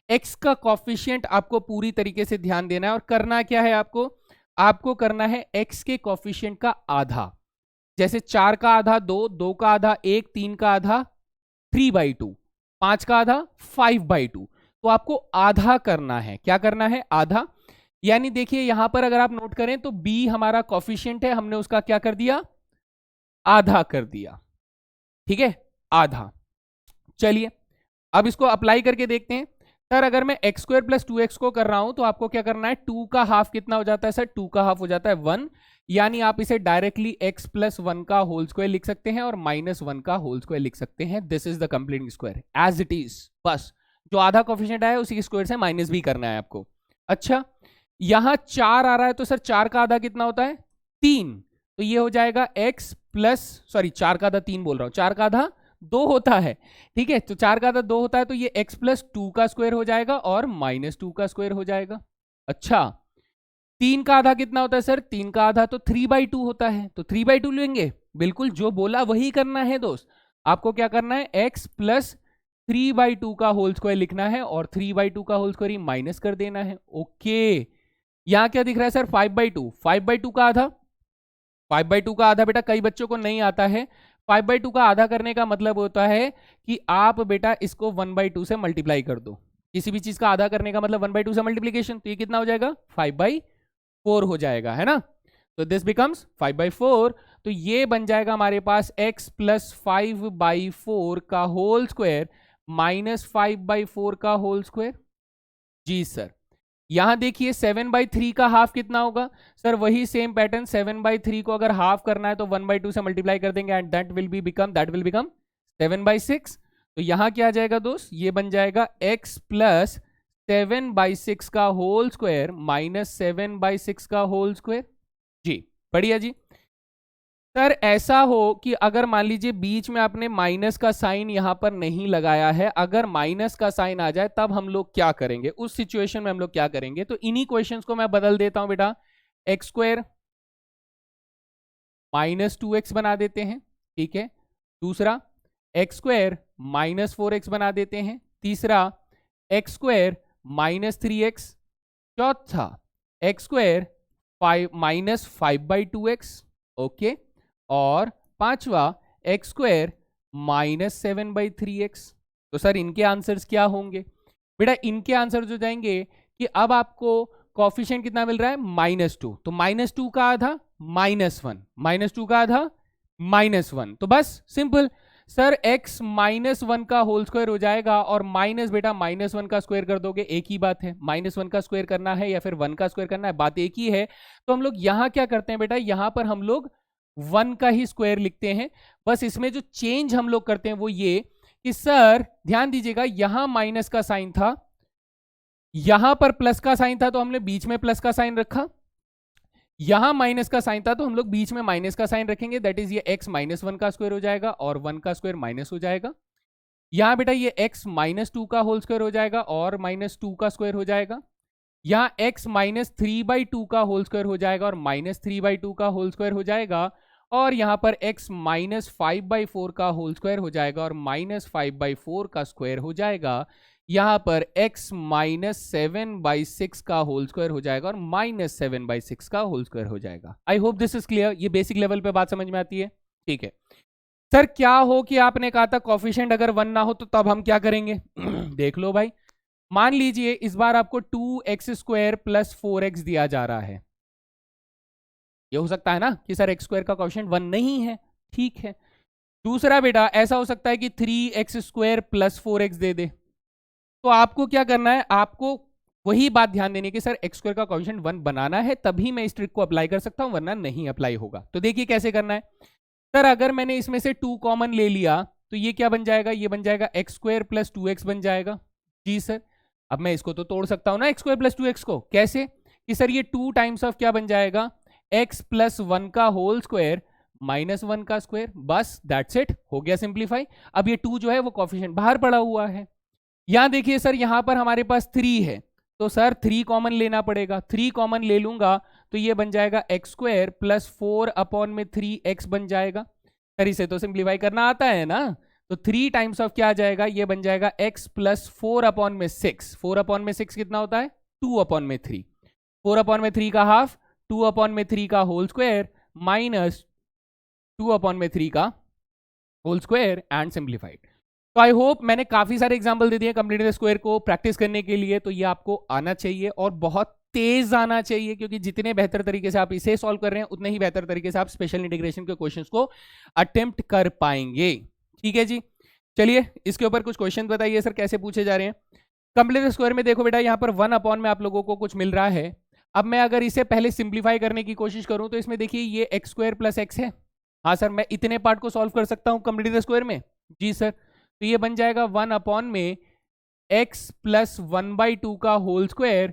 Speaker 1: x का कॉफिशिएंट आपको पूरी तरीके से ध्यान देना है और करना क्या है आपको करना है x के कॉफिशिएंट का आधा। जैसे 4 का आधा 2, 2 का आधा 1, 3 का आधा 3/2, 5 का आधा 5/2। तो आपको आधा करना है। क्या करना है? आधा। यानी देखिए यहां पर अगर आप नोट करें तो b हमारा कॉफिशिएंट है, हमने उसका क्या कर दिया? आधा कर दिया। ठीक है, आधा। चलिए अब इसको अप्लाई करके देखते हैं। सर अगर मैं एक्स स्क्वायर प्लस 2x को कर रहा हूं तो आपको क्या करना है? 2 का हाफ कितना हो जाता है सर? 2 का हाफ हो जाता है 1। यानी आप इसे डायरेक्टली x प्लस 1 का होल स्क्वायर लिख सकते हैं और माइनस 1 का होल स्क्वायर लिख सकते हैं। This is the completing square as it is. बस जो आधा कोफिशिएंट आया उसी स्क्वायर से माइनस भी करना है आपको। अच्छा, यहां 4 आ रहा है तो सर 4 का आधा कितना होता है? 3। तो ये हो जाएगा x प्लस, सॉरी 4 का आधा 3 बोल रहा हूं, 4 का आधा 2 होता है। ठीक है, तो 4 का आधा 2 होता है तो ये x प्लस 2 का स्क्वायर हो जाएगा और माइनस 2 का स्क्वायर हो जाएगा। अच्छा, 3 का आधा कितना होता है सर? 3 का आधा तो 3/2 होता है, तो 3/2 लेंगे। बिल्कुल जो बोला वही करना है दोस्त। आपको क्या करना है? x प्लस 3/2 का होल स्क्वायर लिखना है और 3/2 का होल स्क्वायर ही माइनस कर देना है। ओके, यहां क्या दिख रहा है सर? 5/2। 5/2 का आधा, 5/2 का आधा बेटा कई बच्चों को नहीं आता है। 5/2 का आधा करने का मतलब होता है कि आप बेटा इसको 1/2 से मल्टीप्लाई कर दो। किसी भी चीज का आधा करने का मतलब 1/2 से मल्टीप्लीकेशन, तो ये कितना हो जाएगा? 5/4 हो जाएगा, है ना। तो दिस बिकम्स 5/4। तो ये बन जाएगा हमारे पास x प्लस 5/4 का होल स्क्वायर माइनस 5/4 का होल स्क्वायर। जी सर, यहां देखिए 7/3 का हाफ कितना होगा सर? वही सेम पैटर्न, 7/3 को अगर हाफ करना है तो 1/2 से मल्टीप्लाई कर देंगे एंड दैट विल बिकम 7/6। तो यहां क्या आ जाएगा दोस्त? ये बन जाएगा x प्लस 7/6 का होल स्क्वायर माइनस 7/6 का होल स्क्वायर। जी बढ़िया जी। सर ऐसा हो कि अगर मान लीजिए बीच में आपने माइनस का साइन यहां पर नहीं लगाया है, अगर माइनस का साइन आ जाए तब हम लोग क्या करेंगे? उस सिचुएशन में हम लोग क्या करेंगे? तो इन्हीं क्वेश्चंस को मैं बदल देता हूं बेटा, एक्स स्क्वायर माइनस 2x बना देते हैं। ठीक है, दूसरा एक्स स्क्वायर माइनस 4x बना देते हैं। तीसरा एक्स स्क्वायर माइनस 3x। चौथा x square minus 5/2x। Okay, और पांचवा एक्स स्क्वायर माइनस 7/3x। तो सर इनके आंसर्स क्या होंगे बेटा? इनके आंसर्स हो जाएंगे कि अब आपको कॉफिशिएंट कितना मिल रहा है? -2। तो -2 का आधा -1, -2 का आधा -1। तो बस सिंपल सर x -1 का होल स्क्वायर हो जाएगा और माइनस बेटा -1 का स्क्वायर कर दोगे, एक ही बात है। -1 का स्क्वायर करना है या फिर 1 का स्क्वायर करना है, बात एक ही है। तो हम लोग यहां क्या करते हैं बेटा? यहां पर हम लोग 1 का ही स्क्वायर लिखते हैं। बस इसमें जो चेंज हम लोग करते हैं वो ये कि सर ध्यान दीजिएगा, यहां माइनस का साइन था, यहां पर प्लस का साइन था, तो हमने बीच में प्लस का साइन रखा। यहां माइनस का साइन था तो हम लोग बीच में माइनस का साइन रखेंगे, दैट इज ये x माइनस वन का स्क्वायर हो जाएगा और 1 का स्क्वायर माइनस हो जाएगा। यहाँ बेटा ये x माइनस टू का होल स्क्वायर हो जाएगा और माइनस टू का स्क्वायर हो जाएगा। यहाँ x minus three by two का होल स्क्वायर हो जाएगा और माइनस थ्री बाई टू का होल स्क्वायर हो जाएगा। और यहाँ पर x minus five by four का होल स्क्वायर हो जाएगा और माइनस फाइव बाई फोर का स्क्वायर हो जाएगा। यहाँ पर x minus seven by six का होल स्क्वायर हो जाएगा और माइनस सेवन बाई सिक्स का होल स्क्वायर हो जाएगा। आई होप दिस इज क्लियर। ये बेसिक लेवल पे बात समझ में आती है, ठीक है। सर क्या हो कि आपने कहा था कोफिशिएंट अगर वन ना हो तो तब हम क्या करेंगे? देख लो भाई, मान लीजिए इस बार आपको 2x स्क्वायर प्लस 4x दिया जा रहा है। ये हो सकता है ना कि सर एक्स स्क्वायर का कोफिशिएंट वन नहीं है, ठीक है। दूसरा बेटा ऐसा हो सकता है कि 3x स्क्वायर प्लस 4x दे दे। तो आपको क्या करना है, आपको वही बात ध्यान देनी कि सर एक्स स्क्वायर का कोफिशिएंट वन बनाना है, तभी मैं इस ट्रिक को अप्लाई कर सकता हूं, वरना नहीं अप्लाई होगा। तो देखिए कैसे करना है। सर अगर मैंने इसमें से 2 कॉमन ले लिया तो ये क्या बन जाएगा, ये बन जाएगा एक्स स्क्वायर प्लस 2x बन जाएगा। जी सर, अब मैं इसको तो तोड़ सकता हूं ना एक्स स्क्वायर प्लस 2x को, कैसे कि सर ये 2 टाइम्स ऑफ क्या बन जाएगा, x प्लस वन का होल स्क्वायर माइनस वन का स्क्वायर, बस दैट्स इट, हो गया सिंप्लीफाई। अब ये 2 जो है वो कोफिशिएंट बाहर पड़ा हुआ है। यहां देखिए सर यहां पर हमारे पास 3 है तो सर 3 कॉमन लेना पड़ेगा, 3 कॉमन ले लूंगा तो ये बन जाएगा एक्स स्क्वायर प्लस 4 अपॉन में 3x बन जाएगा। सर इसे तो सिंप्लीफाई करना आता है ना, तो 3 टाइम्स ऑफ क्या आ जाएगा, ये बन जाएगा x प्लस 4 अपॉन में 6। 4 अपॉन में 6 कितना होता है, 2 अपॉन में 3। 4 अपॉन में 3 का हाफ, 2 अपॉन में 3 का होल स्क्वायर माइनस 2 अपॉन में 3 का होल स्क्वायर एंड सिंप्लीफाइड। तो आई होप मैंने काफी सारे एग्जांपल दे दिए कंप्लीट स्क्वायर को प्रैक्टिस करने के लिए, तो ये आपको आना चाहिए और बहुत तेज आना चाहिए, क्योंकि जितने बेहतर तरीके से आप इसे सॉल्व कर रहे हैं उतने ही बेहतर तरीके से आप स्पेशल इंटीग्रेशन के क्वेश्चंस को अटेम्प्ट कर पाएंगे। ठीक है जी, चलिए इसके ऊपर कुछ क्वेश्चन बताइए सर कैसे पूछे जा रहे हैं। कंप्लीट स्क्वायर में देखो बेटा यहाँ पर 1 अपॉन में आप लोगों को कुछ मिल रहा है। अब मैं अगर इसे पहले सिंप्लीफाई करने की कोशिश करूं तो इसमें देखिए ये एक्स स्क्वायर प्लस एक्स है। हाँ सर, मैं इतने पार्ट को सॉल्व कर सकता हूं कंप्लीट स्क्वायर में। जी सर, तो ये बन जाएगा 1 अपॉन में x प्लस 1/2 का होल स्क्वायर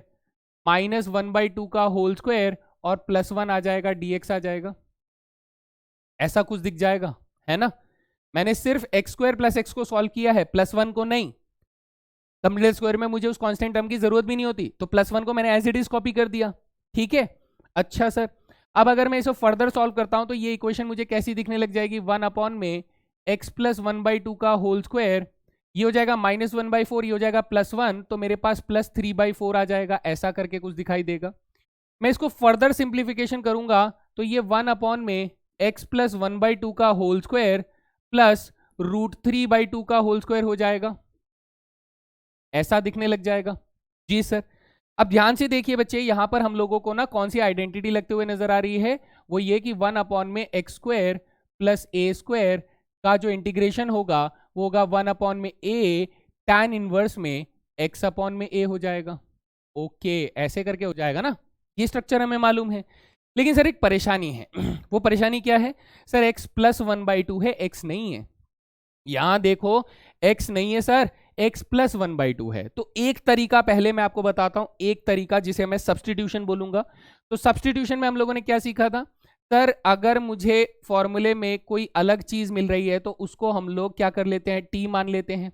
Speaker 1: माइनस 1/2 का होल स्क्वायर और प्लस 1 आ जाएगा, dx आ जाएगा, ऐसा कुछ दिख जाएगा, है ना। मैंने सिर्फ एक्स स्क्वायर प्लस एक्स को सॉल्व किया है, प्लस 1 को नहीं। कंप्लीट स्क्वायर में मुझे उस कांस्टेंट टर्म की जरूरत भी नहीं होती, तो प्लस 1 को मैंने एज इट इज कॉपी कर दिया। ठीक है, अच्छा सर, अब अगर मैं इसे फर्दर सॉल्व करता हूं तो ये इक्वेशन मुझे कैसी दिखने लग जाएगी, 1 अपॉन में x प्लस 1/2 का होल स्क्वायर, ये हो जाएगा माइनस 1/4, ये हो जाएगा प्लस 1, तो मेरे पास प्लस 3/4 आ जाएगा, ऐसा करके कुछ दिखाई देगा। मैं इसको फर्दर सिंप्लीफिकेशन करूंगा तो ये 1 अपॉन में x प्लस 1/2 का होल स्क्वायर प्लस √3/2 का होल स्क्वायर हो जाएगा, ऐसा दिखने लग जाएगा। जी सर, अब ध्यान से देखिए बच्चे, यहां पर हम लोगों को ना कौन सी आइडेंटिटी लगते हुए नजर आ रही है, वो ये कि 1 अपॉन में x square plus a square का जो इंटीग्रेशन होगा वो होगा 1 अपॉन में a tan इनवर्स में x अपॉन में a हो जाएगा। ओके, ऐसे करके हो जाएगा ना, ये स्ट्रक्चर हमें मालूम है। लेकिन सर एक परेशानी है वो परेशानी क्या है सर, x प्लस 1/2 है, x नहीं है। यहां देखो x नहीं है सर, x प्लस 1/2 है। तो एक तरीका पहले मैं आपको बताता हूं, एक तरीका जिसे मैं सब्सटीट्यूशन बोलूंगा। तो सब्सटीट्यूशन में हम लोगों ने क्या सीखा था सर, अगर मुझे फॉर्मूले में कोई अलग चीज मिल रही है तो उसको हम लोग क्या कर लेते हैं, t मान लेते हैं।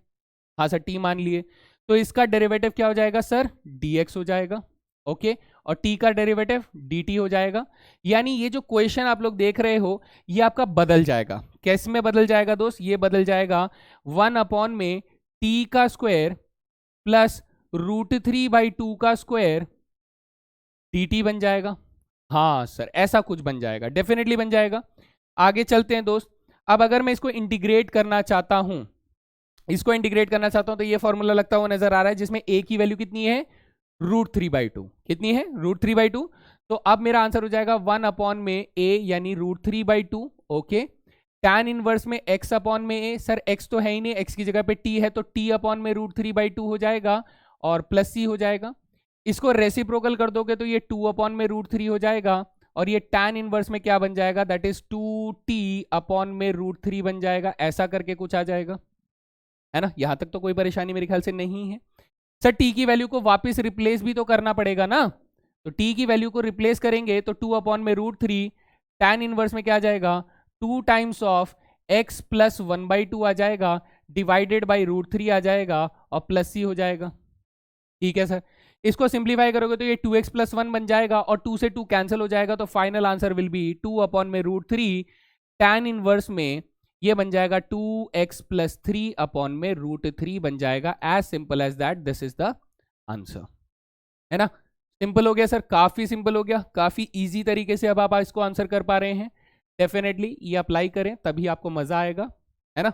Speaker 1: हाँ सर, t मान लिए, तो इसका डेरिवेटिव क्या हो जाएगा सर, dx हो जाएगा। ओके, और t का डेरिवेटिव dt हो जाएगा। यानी ये जो क्वेश्चन आप लोग देख रहे हो ये आपका बदल जाएगा। कैसे में बदल जाएगा दोस्त, ये बदल जाएगा 1 अपॉन में t का स्क्वायर प्लस √3/2 का स्क्वायर dt बन जाएगा। हाँ सर, ऐसा कुछ बन जाएगा, डेफिनेटली बन जाएगा। आगे चलते हैं दोस्त। अब अगर मैं इसको इंटीग्रेट करना चाहता हूं, तो ये फॉर्मूला लगता हुआ नजर आ रहा है जिसमें a की वैल्यू कितनी है, √3/2। कितनी है, √3/2। तो अब मेरा आंसर हो जाएगा 1 अपॉन में a यानी √3/2। ओके, tan इनवर्स में x अपॉन में a, सर x तो है ही नहीं, x की जगह पे t है, तो t अपॉन में √3/2 हो जाएगा और प्लस c हो जाएगा। इसको रेसिप्रोकल कर दोगे तो ये 2 अपॉन में √3 हो जाएगा और ये tan इनवर्स में क्या बन जाएगा, दैट इज 2t अपॉन में √3 बन जाएगा, ऐसा करके कुछ आ जाएगा, है ना। यहां तक तो कोई परेशानी मेरे ख्याल से नहीं है। सर t की वैल्यू को वापस रिप्लेस भी तो करना पड़ेगा ना, तो t की वैल्यू को रिप्लेस करेंगे तो 2 अपॉन में √3, tan इनवर्स में क्या आ जाएगा 2 टाइम्स ऑफ x प्लस 1/2 आ जाएगा, डिवाइडेड बाई √3 आ जाएगा और प्लस c हो जाएगा। ठीक है सर, इसको सिंप्लीफाई करोगे तो ये 2x प्लस 1 बन जाएगा और 2 से 2 कैंसिल हो जाएगा, तो final answer will be 2 upon में √3, tan इनवर्स में ये बन जाएगा 2x प्लस 3 अपॉन में √3 बन जाएगा। As simple as that, this is the answer, है ना। सिंपल हो गया सर, काफी सिंपल हो गया, काफी इजी तरीके से अब आप इसको आंसर कर पा रहे हैं। डेफिनेटली ये अप्लाई करें तभी आपको मजा आएगा, है ना।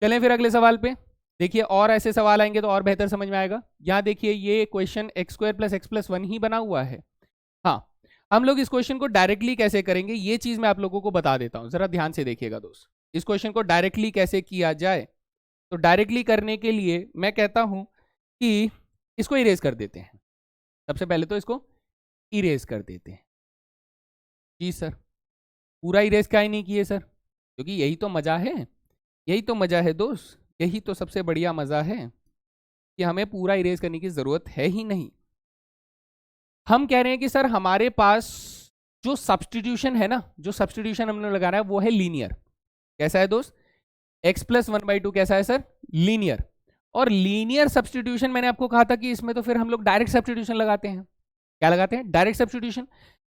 Speaker 1: चलें फिर अगले सवाल पे। देखिए और ऐसे सवाल आएंगे तो और बेहतर समझ में आएगा। यहाँ देखिए ये question x² plus x plus 1 ही बना हुआ है। हाँ, हम लोग इस क्वेश्चन को डायरेक्टली कैसे करेंगे ये चीज मैं आप लोगों को बता देता हूँ, जरा ध्यान से देखिएगा दोस्त। इस क्वेश्चन को डायरेक्टली कैसे किया जाए, तो डायरेक्टली करने के लिए मैं कहता हूं कि इसको इरेज कर देते हैं। सबसे पहले तो इसको इरेज कर देते हैं। जी सर, पूरा इरेज क्या ही नहीं किए सर, क्योंकि यही तो मजा है, यही तो मजा है दोस्त, यही तो सबसे बढ़िया मजा है कि हमें पूरा इरेज करने की जरूरत है ही नहीं। हम कह रहे हैं कि सर हमारे पास जो सब्सटीट्यूशन है ना, जो सब्सटीट्यूशन हमने लगाना है वो है लीनियर। कैसा है दोस्त, x प्लस 1/2 कैसा है सर, लीनियर। और लीनियर सब्सटीट्यूशन मैंने आपको कहा था कि इसमें तो फिर हम लोग डायरेक्ट सब्सटीट्यूशन लगाते हैं। क्या लगाते हैं, डायरेक्ट सब्सटीट्यूशन।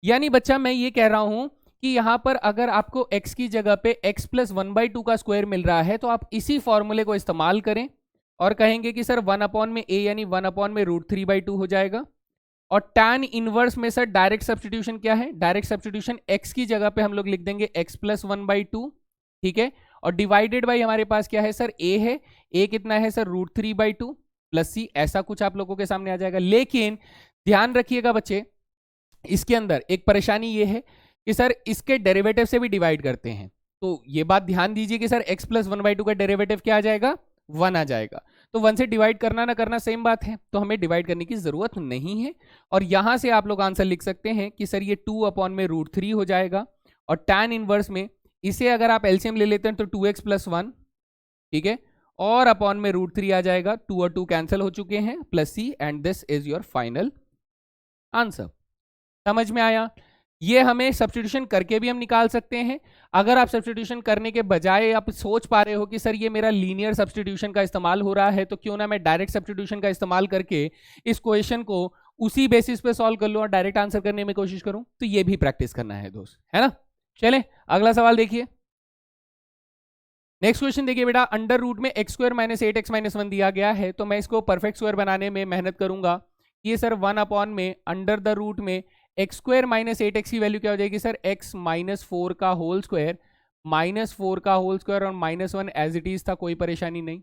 Speaker 1: यानी बच्चा मैं ये कह रहा हूं कि यहां पर अगर आपको x की जगह पे x प्लस 1/2 का स्क्वायर मिल रहा है तो आप इसी फॉर्मूले को इस्तेमाल करें और कहेंगे कि सर 1 अपॉन में a यानी 1 अपॉन में √3/2 हो जाएगा। और tan इनवर्स में सर डायरेक्ट सब्सटीट्यूशन क्या है, डायरेक्ट सब्सटीट्यूशन x की जगह पे हम लोग लिख देंगे x प्लस 1/2, ठीक है। और डिवाइडेड बाई हमारे पास क्या है सर, a है, a कितना है सर √3/2 प्लस c, ऐसा कुछ आप लोगों के सामने आ जाएगा। लेकिन ध्यान रखिएगा बच्चे, इसके अंदर एक परेशानी ये है कि सर इसके डेरिवेटिव से भी डिवाइड करते हैं। तो ये बात ध्यान दीजिए कि सर x प्लस 1/2 का डेरिवेटिव क्या आ जाएगा, 1 आ जाएगा। तो 1 से डिवाइड करना ना करना सेम बात है, तो हमें डिवाइड करने की जरूरत नहीं है। और यहां से आप लोग आंसर लिख सकते हैं कि सर ये 2 अपॉन में √3 हो जाएगा। और tan इनवर्स में इसे अगर आप एलसीएम ले लेते हैं तो 2x प्लस 1, ठीक है, और अपॉन में √3 आ जाएगा, 2 और 2 कैंसिल हो चुके हैं, plus c, and this is your final answer. समझ में आया। ये हमें सब्स्टिट्यूशन करके भी हम निकाल सकते हैं। अगर आप सब्स्टिट्यूशन करने के बजाय आप सोच पा रहे हो कि सर ये मेरा लीनियर सब्स्टिट्यूशन का इस्तेमाल हो रहा है, तो क्यों ना मैं डायरेक्ट सब्स्टिट्यूशन का इस्तेमाल करके इस क्वेश्चन को उसी बेसिस पे सॉल्व कर लूं और डायरेक्ट आंसर करने में कोशिश करूं। तो ये भी प्रैक्टिस करना है दोस्त, है ना। चलें अगला सवाल देखिए। नेक्स्ट क्वेश्चन देखिए बेटा, अंडर रूट में x² माइनस 8x माइनस 1 दिया गया है। तो मैं इसको परफेक्ट स्क्वायर बनाने में मेहनत करूंगा। ये सर 1 अपॉन में अंडर द रूट में x² माइनस 8x की वैल्यू क्या हो जाएगी सर, x माइनस 4 का होल स्क्वायर, -4 का होल स्क्वायर और -1 एज इट इज था, कोई परेशानी नहीं।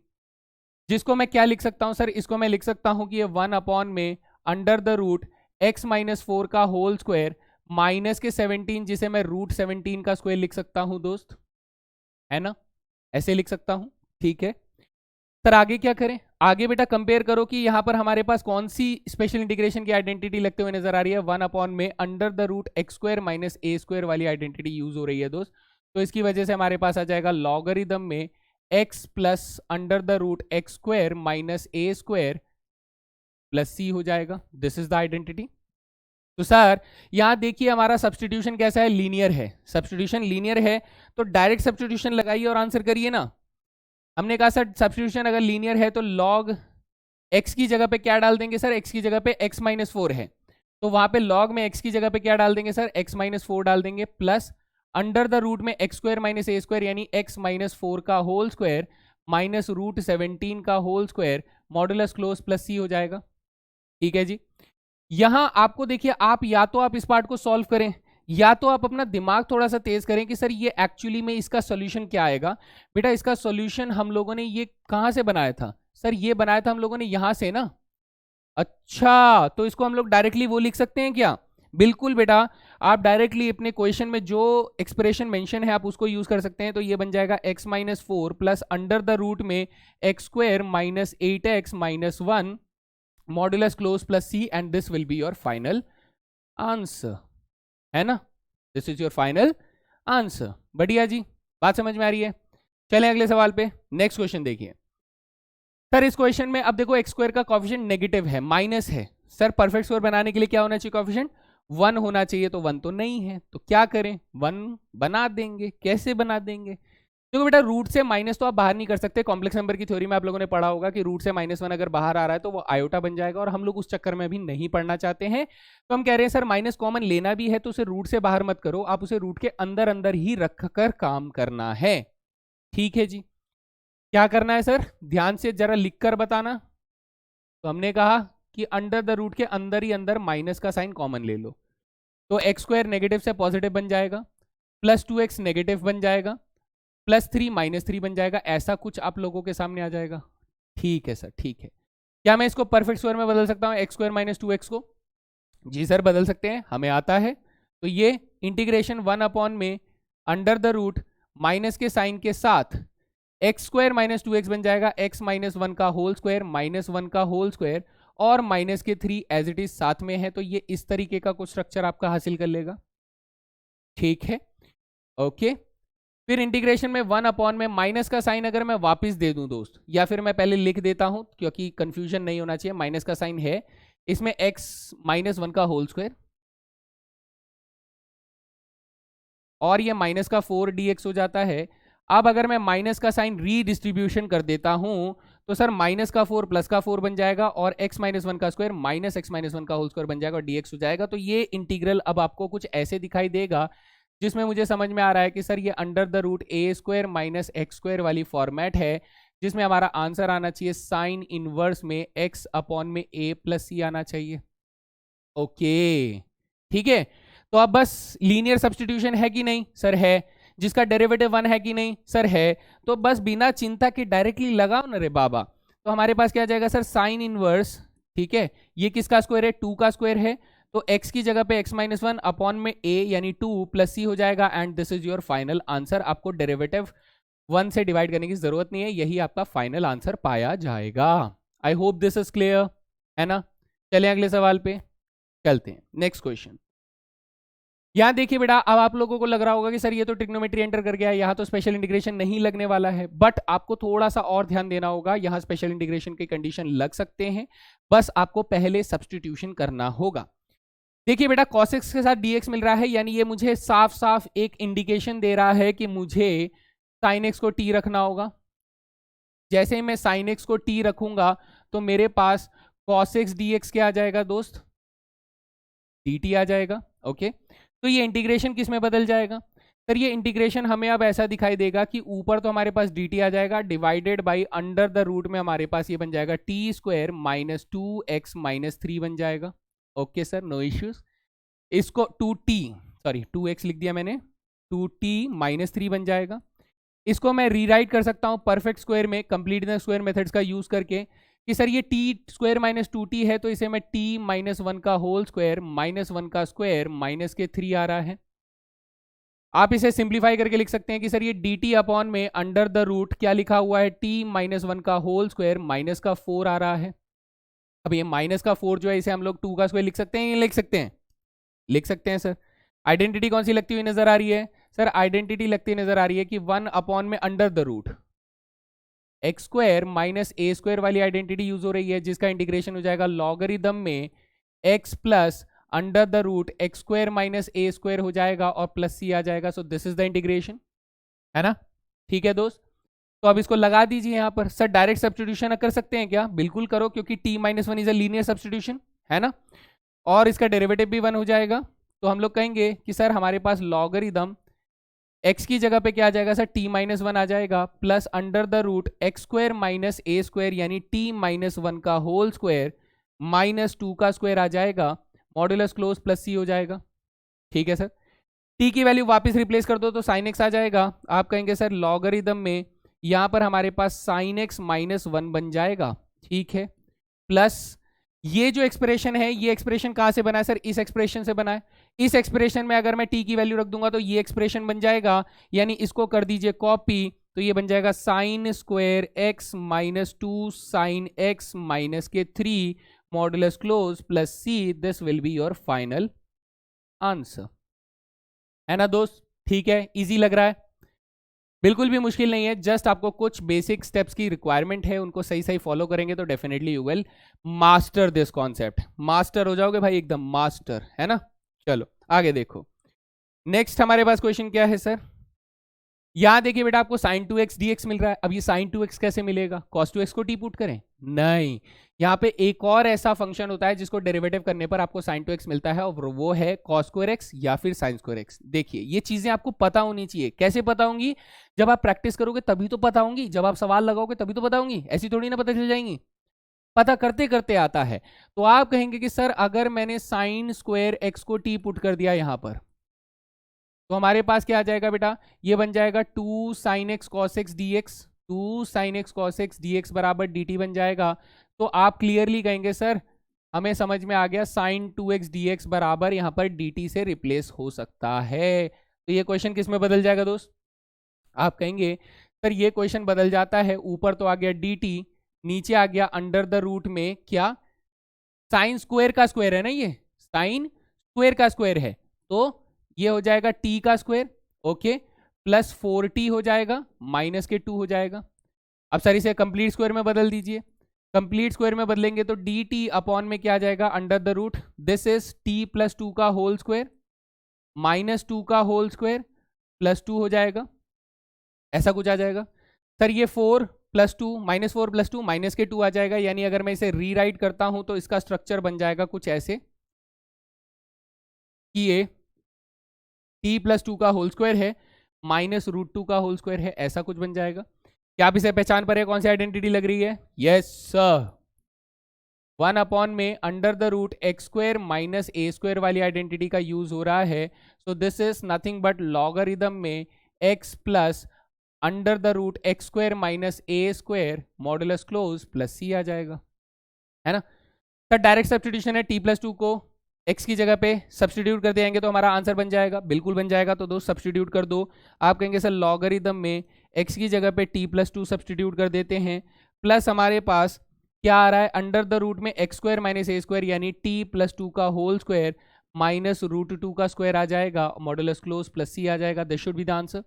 Speaker 1: जिसको मैं क्या लिख सकता हूं सर, इसको मैं लिख सकता हूं कि ये 1 अपॉन में under the root x minus 4 का होल स्क्वायर माइनस के 17, जिसे मैं √17 का स्क्वायर लिख सकता हूं दोस्त, है ना, ऐसे लिख सकता हूं। ठीक है सर, आगे क्या करें, आगे बेटा कंपेयर करो कि यहां पर हमारे पास कौन सी स्पेशल इंटीग्रेशन की आइडेंटिटी लगते हुए नजर आ रही है। 1 अपॉन में under the root x² minus a² वाली आइडेंटिटी यूज हो रही है दोस्त। तो इसकी वजह से हमारे पास आ जाएगा लॉगरिदम में x plus under the root x² minus a² plus c हो जाएगा। This is the identity. तो सर यहां देखिए हमारा सब्स्टिट्यूशन कैसा है, लीनियर है। सब्स्टिट्यूशन लीनियर है तो डायरेक्ट सब्स्टिट्यूशन लगाइए और आंसर करिए ना। हमने कहा सर सब्स्टिट्यूशन अगर लीनियर है तो लॉग x की जगह पे क्या डाल देंगे सर, x की जगह पे x माइनस 4 है तो वहां पे लॉग में x की जगह पे क्या डाल देंगे सर, x माइनस 4 डाल देंगे, प्लस अंडर द रूट में x² माइनस a² यानी x माइनस 4 का होल स्क्वायर माइनस √17 का whole square modulus close plus c हो जाएगा। ठीक है जी। यहां आपको देखिए, आप या तो आप इस पार्ट को सॉल्व करें या तो आप अपना दिमाग थोड़ा सा तेज करें कि सर ये एक्चुअली में इसका सॉल्यूशन क्या आएगा। बेटा इसका सॉल्यूशन हम लोगों ने ये कहां से बनाया था सर, ये बनाया था हम लोगों ने यहां से ना। अच्छा, तो इसको हम लोग डायरेक्टली वो लिख सकते हैं क्या? बिल्कुल बेटा, आप डायरेक्टली अपने क्वेश्चन में जो एक्सप्रेशन मेंशन है आप उसको यूज कर सकते हैं। तो ये बन जाएगा x minus 4 plus under the root में x² minus 8x minus 1 modulus close plus c, and this will be your final answer, है ना। This is your final answer. बढ़िया जी, बात समझ में आ रही है। चलें अगले सवाल पे। नेक्स्ट क्वेश्चन देखिए सर। इस क्वेश्चन में अब देखो x² का कोएफिशिएंट नेगेटिव है, माइनस है। सर परफेक्ट स्क्वायर बनाने के लिए क्या होना चाहिए कोएफिशिएंट 1 होना चाहिए, तो 1 तो नहीं है, तो क्या करें 1 बना देंगे। कैसे बना देंगे? देखो बेटा रूट से माइनस तो आप बाहर नहीं कर सकते, कॉम्प्लेक्स नंबर की थ्योरी में आप लोगों ने पढ़ा होगा कि रूट से -1 अगर बाहर आ रहा है तो वो आयोटा बन जाएगा, और हम लोग उस चक्कर में अभी नहीं पढ़ना चाहते हैं। तो हम कह रहे हैं सर माइनस कॉमन लेना भी है तो उसे रूट से बाहर मत करो, आप उसे रूट के अंदर अंदर ही रख कर काम करना है। ठीक है जी, क्या करना है सर, ध्यान से जरा लिख कर बताना। तो हमने कहा कि अंडर द रूट के अंदर ही अंदर माइनस का साइन कॉमन ले लो, तो एक्स स्क्वायर नेगेटिव से पॉजिटिव बन जाएगा, प्लस 2x नेगेटिव बन जाएगा, +3 -3 बन जाएगा। ऐसा कुछ आप लोगों के सामने आ जाएगा। ठीक है सर, ठीक है। क्या मैं इसको परफेक्ट स्क्वायर में बदल सकता हूँ एक्स स्क्वायर माइनस 2x को? जी सर बदल सकते हैं, हमें आता है। तो ये इंटीग्रेशन 1 में अंडर द रूट माइनस के साइन के साथ एक्स स्क्वायर माइनस 2x बन जाएगा, x -1 का होल स्क्वायर -1 का होल स्क्वायर और माइनस के 3 एज इट इज साथ में है, तो ये इस तरीके का कुछ स्ट्रक्चर आपका हासिल कर लेगा। ठीक है, ओके। फिर इंटीग्रेशन में 1 में माइनस का साइन अगर मैं वापस दे दूं दोस्त, या फिर मैं पहले लिख देता हूं क्योंकि कंफ्यूजन नहीं होना चाहिए, माइनस का साइन है इसमें x -1 का होल स्क्वायर और ये माइनस का 4dx हो जाता है। अब अगर मैं माइनस का साइन रीडिस्ट्रीब्यूशन कर देता हूं तो सर माइनस का 4 प्लस का 4 बन जाएगा और x -1 का स्क्वायर माइनस x -1 का होल स्क्वायर बन जाएगा और dx हो जाएगा। तो ये इंटीग्रल अब आपको कुछ ऐसे दिखाई देगा जिसमें मुझे समझ में आ रहा है कि सर ये under the root a square minus x square वाली फॉर्मेट है, जिसमें हमारा आंसर आना चाहिए साइन इनवर्स में x अपॉन में a प्लस c आना चाहिए। ओके ठीक है, तो अब बस लीनियर सब्स्टिट्यूशन है कि नहीं? सर है। जिसका डेरिवेटिव 1 है कि नहीं? सर है। तो बस बिना चिंता के डायरेक्टली लगाओ ना रे बाबा। तो हमारे पास क्या आ जाएगा सर साइन इनवर्स, ठीक है, ये किसका स्क्वायर है? 2 का स्क्वायर है, तो x की जगह पे x -1 अपॉन में a यानी 2 प्लस c हो जाएगा and this is your final answer. आपको डेरिवेटिव 1 से डिवाइड करने की जरूरत नहीं है, यही आपका फाइनल आंसर पाया जाएगा। आई होप दिस इज क्लियर, है ना? चलिए अगले सवाल पे चलते हैं। नेक्स्ट क्वेश्चन, यहां देखिए बेटा, अब आप लोगों को लग रहा होगा कि सर ये तो ट्रिग्नोमेट्री एंटर कर गया है, यहाँ तो स्पेशल इंटीग्रेशन नहीं लगने वाला है, बट आपको थोड़ा सा और ध्यान देना होगा। यहाँ स्पेशल इंटीग्रेशन की कंडीशन लग सकते हैं, बस आपको पहले सब्स्टिट्यूशन करना होगा। देखिए बेटा cos x के साथ dx मिल रहा है, यानी ये मुझे साफ साफ एक इंडिकेशन दे रहा है कि मुझे sin x को t रखना होगा। जैसे ही मैं sin x को t रखूंगा तो मेरे पास cos x dx क्या आ जाएगा दोस्त? dt आ जाएगा। ओके, तो ये इंटीग्रेशन किस में बदल जाएगा? सर ये इंटीग्रेशन हमें अब ऐसा दिखाई देगा कि ऊपर तो हमारे पास dt आ जाएगा divided by under the root में हमारे पास ये बन जाएगा t square minus 2x minus 3 बन जाएगा। Okay sir, no issues. इसको 2x लिख दिया मैंने, 2t माइनस 3 बन जाएगा। इसको मैं रीराइट कर सकता हूं परफेक्ट स्क्वायर में कंप्लीटनेस स्क्वायर मेथड्स का यूज करके कि सर ये t स्क्वायर माइनस 2t है, तो इसे मैं t -1 का होल स्क्वायर -1 का स्क्वायर माइनस के 3 आ रहा है। आप इसे सिंप्लीफाई करके लिख सकते हैं कि सर ये dt अपॉन में अंडर द रूट क्या लिखा हुआ है? t -1 का होल स्क्वायर माइनस का 4 आ रहा है। अब ये माइनस का 4 जो है इसे हम लोग 2 का स्क्वायर लिख सकते हैं या लिख सकते हैं? लिख सकते हैं सर। आइडेंटिटी कौन सी लगती हुई नजर आ रही है? सर आइडेंटिटी लगती नजर आ रही है कि 1 अपॉन में under the root x square minus a square वाली आइडेंटिटी यूज हो रही है, जिसका इंटीग्रेशन हो जाएगा लॉगरिदम में x plus under the root x square minus a square हो जाएगा और प्लस सी आ जाएगा। So this is the integration, है ना? ठीक है दोस्त, तो अब इसको लगा दीजिए यहाँ पर। सर डायरेक्ट सब्स्टिट्यूशन कर सकते हैं क्या? बिल्कुल करो, क्योंकि t -1 is a linear substitution, है ना? और इसका डेरिवेटिव भी 1 हो जाएगा। तो हम लोग कहेंगे कि सर हमारे पास लॉगरिदम x की जगह पे क्या आ जाएगा? सर t -1 आ जाएगा plus under the root x square minus a square यानी t -1 का होल स्क्वायर माइनस 2 का स्क्वायर आ जाएगा, मॉड्यूलस क्लोज प्लस c हो जाएगा। ठीक है सर, t की वैल्यू वापस रिप्लेस कर दो तो sin x आ जाएगा। आप कहेंगे सर लॉगरिदम में यहाँ पर हमारे पास sin x -1 बन जाएगा, ठीक है, प्लस ये जो एक्सप्रेशन है, ये एक्सप्रेशन कहां से बना है? सर इस एक्सप्रेशन से बना है। इस एक्सप्रेशन में अगर मैं t की वैल्यू रख दूंगा तो ये एक्सप्रेशन बन जाएगा, यानी इसको कर दीजिए कॉपी, तो ये बन जाएगा sine square x minus 2 sine x minus के 3 modulus close plus c। This will be your final answer, है ना दोस्त? ठीक है, इजी लग रहा है? बिल्कुल भी मुश्किल नहीं है, जस्ट आपको कुछ बेसिक स्टेप्स की रिक्वायरमेंट है, उनको सही सही फॉलो करेंगे तो definitely you will master this concept. Master हो जाओगे भाई, एकदम मास्टर, है ना। चलो आगे देखो, नेक्स्ट हमारे पास क्वेश्चन क्या है सर। यहां देखिए बेटा, आपको sin 2x dx मिल रहा है। अब ये sin 2x कैसे मिलेगा, cos 2x को टी पुट करें? नहीं, यहाँ पे एक और ऐसा फंक्शन होता है जिसको डेरिवेटिव करने पर आपको sin 2x मिलता है, और वो है cos स्क्वायर x या फिर sin स्क्वायर x। देखिए ये चीजें आपको पता होनी चाहिए। कैसे पता होंगी? जब आप प्रैक्टिस करोगे तभी तो पता होंगी, जब आप सवाल लगाओगे तभी तो पता होंगी, ऐसी थोड़ी ना पता चल जाएंगी। पता करते करते आता है। तो आप कहेंगे कि सर अगर मैंने sin स्क्वायर x को टी पुट कर दिया यहां पर, तो हमारे पास क्या आ जाएगा बेटा, ये बन जाएगा 2 sin x cos x dx, 2 sin x cos x dx बराबर dt बन जाएगा। तो आप क्लियरली कहेंगे सर हमें समझ में आ गया, sin 2x dx बराबर यहाँ पर dt से रिप्लेस हो सकता है। तो ये क्वेश्चन किस में बदल जाएगा दोस्त? आप कहेंगे सर ये क्वेश्चन बदल जाता है, ऊपर तो आ गया dt, नीचे आ गया अंडर द रूट में क्या, साइन स्क्वायर का स्क्वायर है ना, ये साइन स्क्वायर का स्क्वायर है, तो ये हो जाएगा t का स्क्वायर, ओके, प्लस 4t हो जाएगा, माइनस के 2 हो जाएगा। अब सर इसे कंप्लीट स्क्वायर में बदल दीजिए। कंप्लीट स्क्वायर में बदलेंगे तो dt अपॉन में क्या आ जाएगा, under the root this is t plus 2 का होल स्क्वायर माइनस 2 का होल स्क्वायर प्लस 2 हो जाएगा, ऐसा कुछ आ जाएगा। सर ये 4 प्लस 2 माइनस 4 प्लस 2 माइनस के 2 आ जाएगा, यानी अगर मैं इसे रीराइट करता हूं तो इसका स्ट्रक्चर बन जाएगा कुछ ऐसे कि ये t प्लस 2 का होल स्क्वायर है माइनस रूट 2 का होल स्क्वायर है, ऐसा कुछ बन जाएगा। क्या आप इसे पहचान पर है कौन सी आइडेंटिटी लग रही है? यस सर, 1 अपॉन में under the root x square minus a square वाली आइडेंटिटी का यूज हो रहा है। So this is nothing but logarithm में x plus under the root x square minus a square modulus close plus c आ जाएगा, है ना। सर डायरेक्ट सब्स्टिट्यूशन है, t प्लस 2 को x की जगह पे सब्स्टिट्यूट कर देंगे तो हमारा आंसर बन जाएगा, बिल्कुल बन जाएगा। तो दोस्त सब्स्टिट्यूट कर दो। आप कहेंगे सर लॉगरिदम में x की जगह पे t प्लस 2 सब्स्टिट्यूट कर देते हैं, प्लस हमारे पास क्या आ रहा है, अंडर द रूट में x square minus a square यानी t प्लस 2 का होल स्क्वायर माइनस रूट 2 का स्क्वायर आ जाएगा, मॉडुलस क्लोज प्लस सी आ जाएगा। This should be the answer.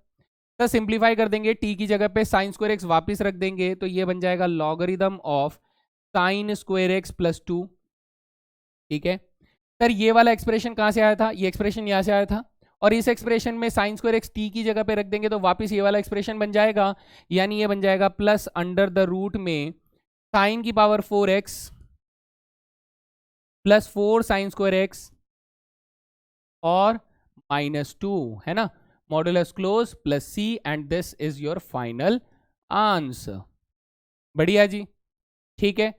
Speaker 1: तो सिंप्लीफाई कर देंगे, t की जगह पे साइन स्क्वायर एक्स वापिस रख देंगे तो ये बन जाएगा logarithm of sine square x plus 2। ठीक है सर, ये वाला एक्सप्रेशन कहाँ से आया था? ये एक्सप्रेशन यहाँ से आया था, और इस एक्सप्रेशन में साइन स्क्वायर एक्स टी की जगह पे रख देंगे तो वापस ये वाला एक्सप्रेशन बन जाएगा, यानी ये बन जाएगा प्लस अंडर द रूट में साइन की power 4x plus 4 sine square x और माइनस 2, है ना, modulus close plus c, and this is your final answer. बढ़िया जी, ठीक है।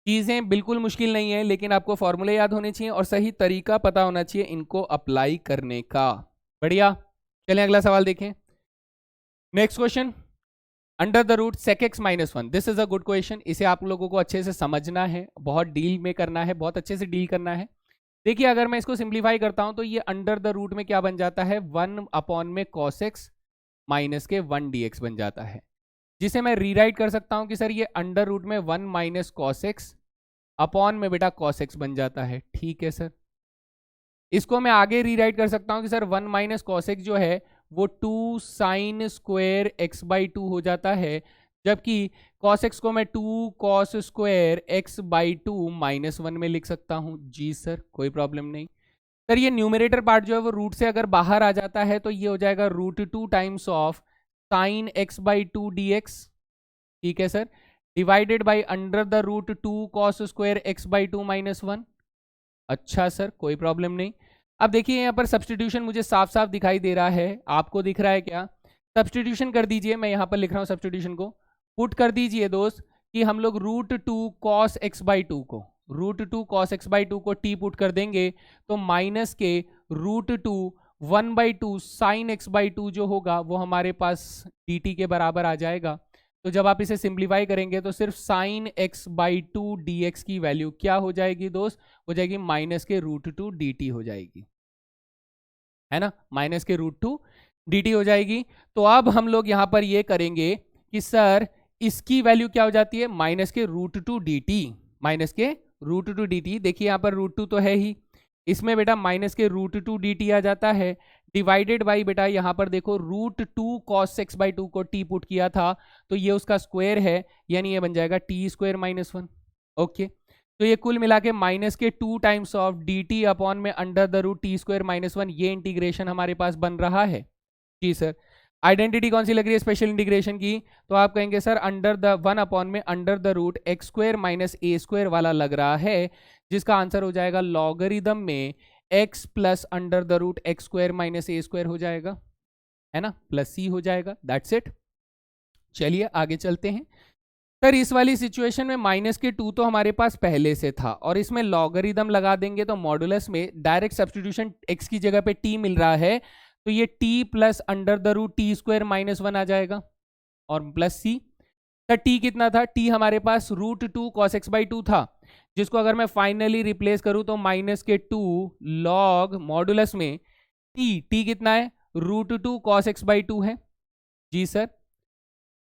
Speaker 1: चीज़ें बिल्कुल मुश्किल नहीं है, लेकिन आपको फॉर्मूले याद होने चाहिए और सही तरीका पता होना चाहिए इनको अप्लाई करने का। बढ़िया, चलें अगला सवाल देखें। Next question, under the root sec x minus 1। This is a good question, इसे आप लोगों को अच्छे से समझना है, बहुत डील में करना है, बहुत अच्छे से डील करना है। देखिए अगर मैं इसको सिंप्लीफाई करता हूं तो ये अंडर द रूट में क्या बन जाता है, 1 अपॉन में कॉस एक्स माइनस के 1 dx बन जाता है, जिसे मैं रीराइट कर सकता हूं कि सर ये अंडर रूट में 1 माइनस कॉस एक्स अपॉन में बेटा कॉस एक्स बन जाता है। ठीक है सर, इसको मैं आगे रीराइट कर सकता हूं कि सर 1 माइनस कॉस एक्स जो है वो 2 साइन स्क्वायर एक्स बाई 2 हो जाता है, जबकि कॉस एक्स को मैं 2 cos square x by 2 minus 1 में लिख सकता हूं। जी सर, कोई प्रॉब्लम नहीं। सर ये न्यूमरेटर पार्ट जो है वो रूट से अगर बाहर आ जाता है तो ये हो जाएगा root 2 times of sine x by 2 d x. ठीक है sir, divided by under the root 2 cos square x by 2 minus 1। अच्छा सर, कोई प्रॉब्लम नहीं। अब देखिए यहाँ पर सब्स्टिट्यूशन मुझे साफ साफ दिखाई दे रहा है, आपको दिख रहा है क्या? सब्स्टिट्यूशन कर दीजिए, मैं यहाँ पर लिख रहा हूँ सब्स्टिट्यूशन को, पुट कर दीजिए दोस्त कि हम लोग रूट 2 कॉस एक्स बाई 2 को, रूट 2 कॉस एक्स बाई 2 को टी पुट कर देंगे तो माइनस के root 2 1 by 2 sine x by 2 जो होगा वो हमारे पास डी टी के बराबर आ जाएगा। तो जब आप इसे सिंप्लीफाई करेंगे तो सिर्फ sign x by 2 d x की वैल्यू क्या हो जाएगी दोस्त? हो जाएगी माइनस के रूट 2 डी टी हो जाएगी, है ना, माइनस के रूट 2 डी टी हो जाएगी। तो अब हम लोग यहाँ पर ये करेंगे कि सर इसकी वैल्यू क्या हो जाती है, माइनस के रूट 2 डी टी, माइनस के रूट 2 डी टी। देखिए यहाँ पर रूट 2 तो है ही, इसमें बेटा माइनस के रूट 2 डी टी आ जाता है, डिवाइडेड बाई बेटा यहाँ पर देखो √2 cos x बाई 2 को t पुट किया था तो ये उसका स्क्वायर है, यानी ये बन जाएगा t स्क्वायर -1। ओके, तो ये कुल मिला के माइनस के 2 टाइम्स ऑफ dt अपॉन में under the root t square -1, ये इंटीग्रेशन हमारे पास बन रहा है। जी सर, आइडेंटिटी कौन सी लग रही है स्पेशल इंटीग्रेशन की? तो आप कहेंगे सर अंडर द 1 अपॉन में under the root x square minus a square वाला लग रहा है, जिसका आंसर हो जाएगा लॉगरिदम में x plus under the root x square minus a square हो जाएगा, है ना, प्लस c हो जाएगा। That's it. चलिए आगे चलते हैं। सर इस वाली सिचुएशन में माइनस के 2 तो हमारे पास पहले से था और इसमें लॉगरिदम लगा देंगे तो मॉडुलस में डायरेक्ट सब्स्टिट्यूशन x की जगह पे t मिल रहा है, तो ये t plus under the root t square -1 आ जाएगा और प्लस c। सर t कितना था? t हमारे पास √2 cos x बाई 2 था, जिसको अगर मैं फाइनली रिप्लेस करूं तो माइनस के 2 लॉग मॉडुलस में t कितना है? √2 cos x बाई 2 है। जी sir,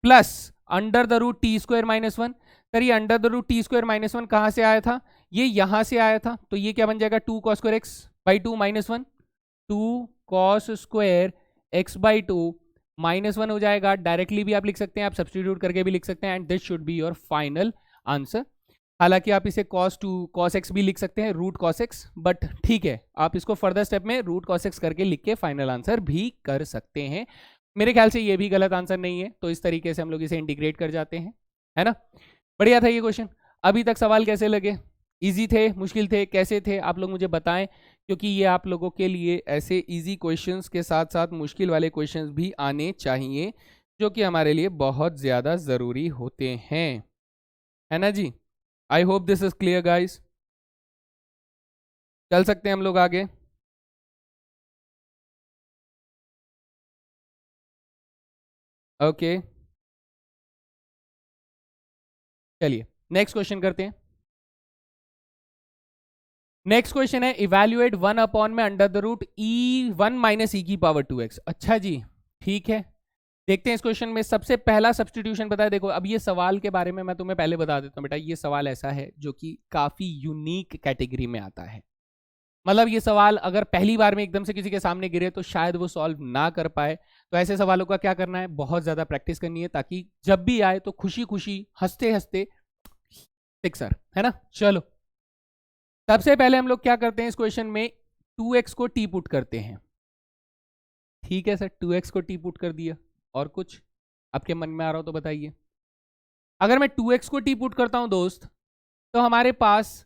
Speaker 1: plus under the root t square -1। Sir ये under the root t square -1 कहाँ से आया था? ये यहाँ से आया था, तो ये क्या बन जाएगा 2 cos square x by 2 -1, 2 cos square x by 2 -1 हो जाएगा। डायरेक्टली भी आप लिख सकते हैं, आप सब्सटीट्यूट करके भी लिख सकते हैं, and this should be your final answer. हालांकि आप इसे cos x भी लिख सकते हैं, रूट cos x, बट ठीक है, आप इसको फर्दर स्टेप में रूट cos x करके लिख के फाइनल आंसर भी कर सकते हैं। मेरे ख्याल से ये भी गलत आंसर नहीं है, तो इस तरीके से हम लोग इसे इंटीग्रेट कर जाते हैं, है ना। बढ़िया था ये क्वेश्चन। अभी तक सवाल कैसे लगे? इजी थे, मुश्किल थे, कैसे थे? आप लोग मुझे बताएं, क्योंकि ये आप लोगों के लिए ऐसे इजी क्वेश्चंस के साथ साथ मुश्किल वाले क्वेश्चंस भी आने चाहिए, जो कि हमारे लिए बहुत ज़्यादा ज़रूरी होते हैं, है ना जी। I hope this is clear guys. चल सकते हैं हम लोग आगे। ओके चलिए नेक्स्ट क्वेश्चन करते हैं। नेक्स्ट क्वेश्चन है इवैल्यूएट 1 अपॉन में under the root e1 minus e की पावर 2x। अच्छा जी, ठीक है, देखते हैं इस क्वेश्चन में। सबसे पहला सब्स्टिट्यूशन बताया। देखो अब ये सवाल के बारे में मैं तुम्हें पहले बता देता हूँ बेटा, ये सवाल ऐसा है जो कि काफी यूनिक कैटेगरी में आता है। मतलब ये सवाल अगर पहली बार में एकदम से किसी के सामने गिरे तो शायद वो सॉल्व ना कर पाए, तो ऐसे सवालों का क्या करना है, बहुत ज्यादा प्रैक्टिस करनी है, ताकि जब भी आए तो खुशी खुशी हंसते हंसते टिक सर, है ना। चलो सबसे पहले हम लोग क्या करते हैं, इस क्वेश्चन में 2x को t पुट करते हैं। ठीक है सर, 2x को t पुट कर दिया, और कुछ आपके मन में आ रहा हो तो बताइए। अगर मैं 2x को t पुट करता हूं दोस्त, तो हमारे पास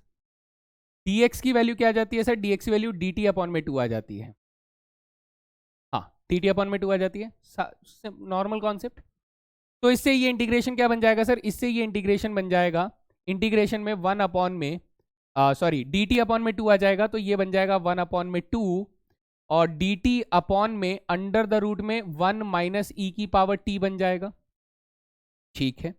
Speaker 1: dx की वैल्यू क्या आ जाती है सर? dx की वैल्यू dt अपॉन में 2 आ जाती है। हाँ, dt अपॉन में 2 आ जाती है, नॉर्मल कॉन्सेप्ट। तो इससे ये इंटीग्रेशन क्या बन जाएगा सर? इससे ये इंटीग्रेशन बन जाएगा, इंटीग्रेशन में 1 अपॉन में सॉरी dt अपॉन में 2 आ जाएगा, तो ये बन जाएगा 1 अपॉन में 2, और dt अपॉन में अंडर द रूट में 1 माइनस e की पावर t बन जाएगा। ठीक है,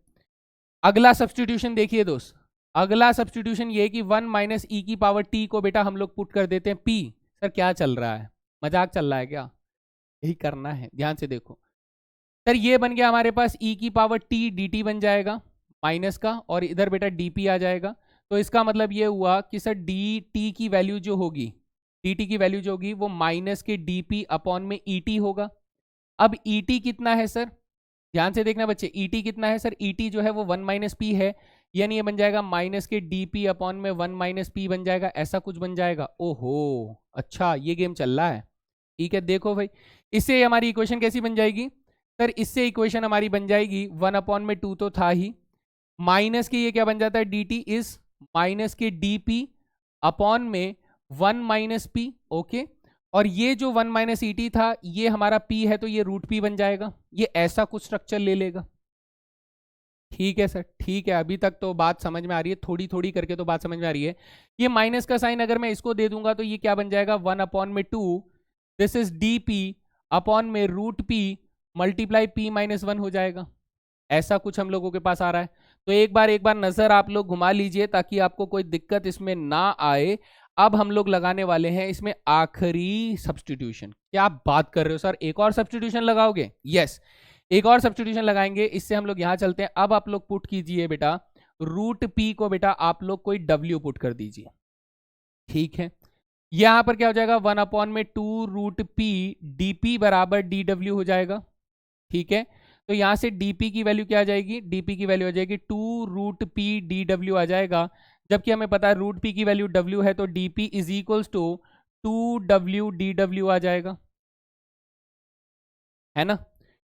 Speaker 1: अगला सब्स्टिट्यूशन देखिए दोस्त, अगला सब्स्टिट्यूशन ये कि 1 माइनस e की पावर t को बेटा हम लोग पुट कर देते हैं p। सर क्या चल रहा है, मजाक चल रहा है क्या? यही करना है, ध्यान से देखो सर। ये बन गया हमारे पास e की पावर t dt बन जाएगा माइनस का, और इधर बेटा dp आ जाएगा। तो इसका मतलब ये हुआ कि सर dt की वैल्यू जो होगी, dt की वैल्यू जो होगी वो माइनस के dp अपॉन में et होगा। अब et कितना है सर? ध्यान से देखना बच्चे, et कितना है सर? et जो है वो 1 माइनस पी है, यानी ये बन जाएगा माइनस के dp अपॉन में 1 माइनस पी बन जाएगा, ऐसा कुछ बन जाएगा। ओहो अच्छा, ये गेम चल रहा है। ठीक है, देखो भाई, इससे हमारी इक्वेशन कैसी बन जाएगी सर? इससे इक्वेशन हमारी बन जाएगी 1 अपॉन में 2 तो था ही, माइनस के ये क्या बन जाता है, dt इज माइनस के dp अपॉन में 1 माइनस पी। ओके, और ये जो 1 माइनस ई था ये हमारा p है, तो ये रूट p बन जाएगा। ये ऐसा कुछ स्ट्रक्चर ले लेगा। ठीक है सर, ठीक है, अभी तक तो बात समझ में आ रही है, थोड़ी थोड़ी करके तो बात समझ में आ रही है। ये माइनस का साइन अगर मैं इसको दे दूंगा तो ये क्या बन जाएगा, 1 अपॉन में 2, दिस इज dp अपॉन में root p multiply p minus 1 हो जाएगा। ऐसा कुछ हम लोगों के पास आ रहा है। तो एक बार नजर आप लोग घुमा लीजिए ताकि आपको कोई दिक्कत इसमें ना आए। अब हम लोग लगाने वाले हैं इसमें आखिरी सब्स्टिट्यूशन। क्या बात कर रहे हो सर, एक और सब्स्टिट्यूशन लगाओगे? यस, एक और सब्स्टिट्यूशन लगाएंगे। इससे हम लोग यहां चलते हैं। अब आप लोग पुट कीजिए बेटा रूट p को, बेटा आप लोग कोई w पुट कर दीजिए। ठीक है, यहाँ पर क्या हो जाएगा 1/2 dp बराबर dw हो जाएगा। ठीक है, तो यहाँ से dp की वैल्यू क्या आ जाएगी, dp की वैल्यू आ जाएगी 2√p dw आ जाएगा। जबकि हमें पता है √p की वैल्यू w है, तो dp is equals to 2w dw आ जाएगा, है ना।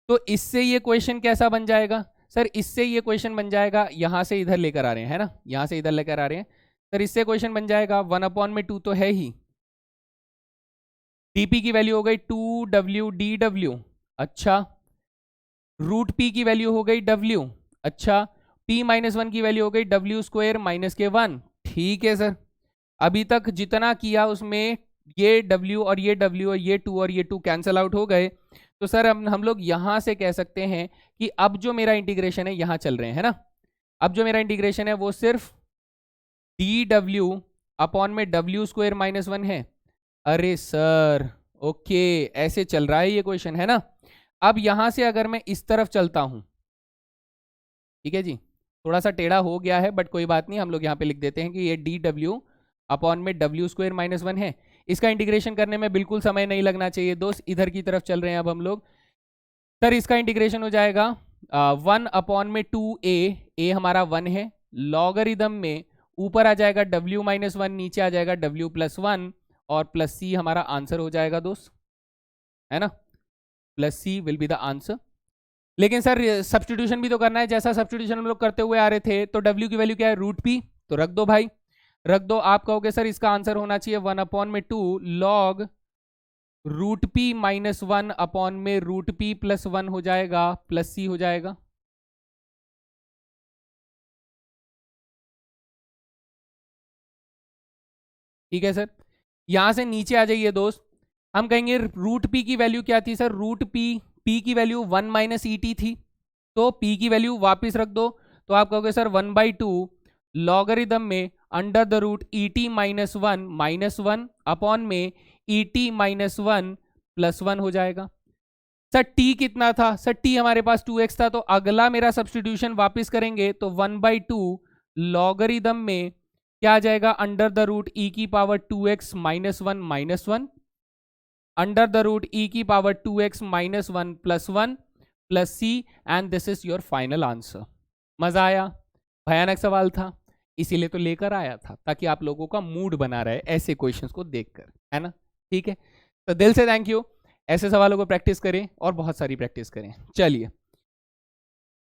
Speaker 1: तो इससे ये क्वेश्चन कैसा बन जाएगा सर, इससे ये क्वेश्चन बन जाएगा, यहां से इधर लेकर आ रहे हैं, है ना, यहां से इधर लेकर आ रहे हैं सर, इससे क्वेश्चन बन जाएगा 1/2 तो है ही, dp की वैल्यू हो गई 2w dw, अच्छा, √p की वैल्यू हो गई w, अच्छा, p-1 की वैल्यू हो गई w² - 1, ठीक है सर। अभी तक जितना किया उसमें ये w और ये w और ये 2 और ये 2 कैंसल आउट हो गए, तो सर हम लोग यहां से कह सकते हैं कि अब जो मेरा इंटीग्रेशन है यहां चल रहे हैं, है ना, अब जो मेरा इंटीग्रेशन है वो सिर्फ dw अपॉन में w² - 1 है। अरे सर ओके, ऐसे चल रहा है ये क्वेश्चन, है ना। अब यहां से अगर मैं इस तरफ चलता हूं, ठीक है जी, थोड़ा सा टेढ़ा हो गया है बट कोई बात नहीं, हम लोग यहाँ पे लिख देते हैं कि ये dw अपॉन में w² - 1 है। इसका इंटीग्रेशन करने में बिल्कुल समय नहीं लगना चाहिए दोस्त, इधर की तरफ चल रहे हैं अब हम लोग। सर इसका इंटीग्रेशन हो जाएगा 1/2a, a हमारा 1 है, लॉगरिदम में ऊपर आ जाएगा w-1, नीचे आ जाएगा w+1 और प्लस c हमारा आंसर हो जाएगा दोस्त, है ना, plus c will be the answer. लेकिन सर सब्स्टिट्यूशन भी तो करना है, जैसा सब्स्टिट्यूशन हम लोग करते हुए आ रहे थे, तो w की वैल्यू क्या है √p, तो रख दो भाई, रख दो। आप कहोगे सर इसका आंसर होना चाहिए 1/2 log √p-1 अपॉन में √p+1 हो जाएगा, प्लस c हो जाएगा। ठीक है सर, यहां से नीचे आ जाइए दोस्त, हम कहेंगे √p की वैल्यू क्या थी सर, √p की वैल्यू 1 - et थी, तो p की वैल्यू वापस रख दो, तो आप कहोगे सर 1/2 लॉगरिदम में √et - 1 अपॉन में et-1 +1 हो जाएगा। सर t कितना था, सर t हमारे पास 2x था, तो अगला मेरा सब्स्टिट्यूशन वापस करेंगे तो 1/2 लॉगरिदम में क्या आ जाएगा e⁻²x - 1 e⁻²x - 1 +1 plus c, and this is your final answer. मजा आया, भयानक सवाल था, इसीलिए तो लेकर आया था ताकि आप लोगों का मूड बना रहे ऐसे क्वेश्चंस को देखकर, है ना। ठीक है, तो दिल से थैंक यू, ऐसे सवालों को प्रैक्टिस करें और बहुत सारी प्रैक्टिस करें। चलिए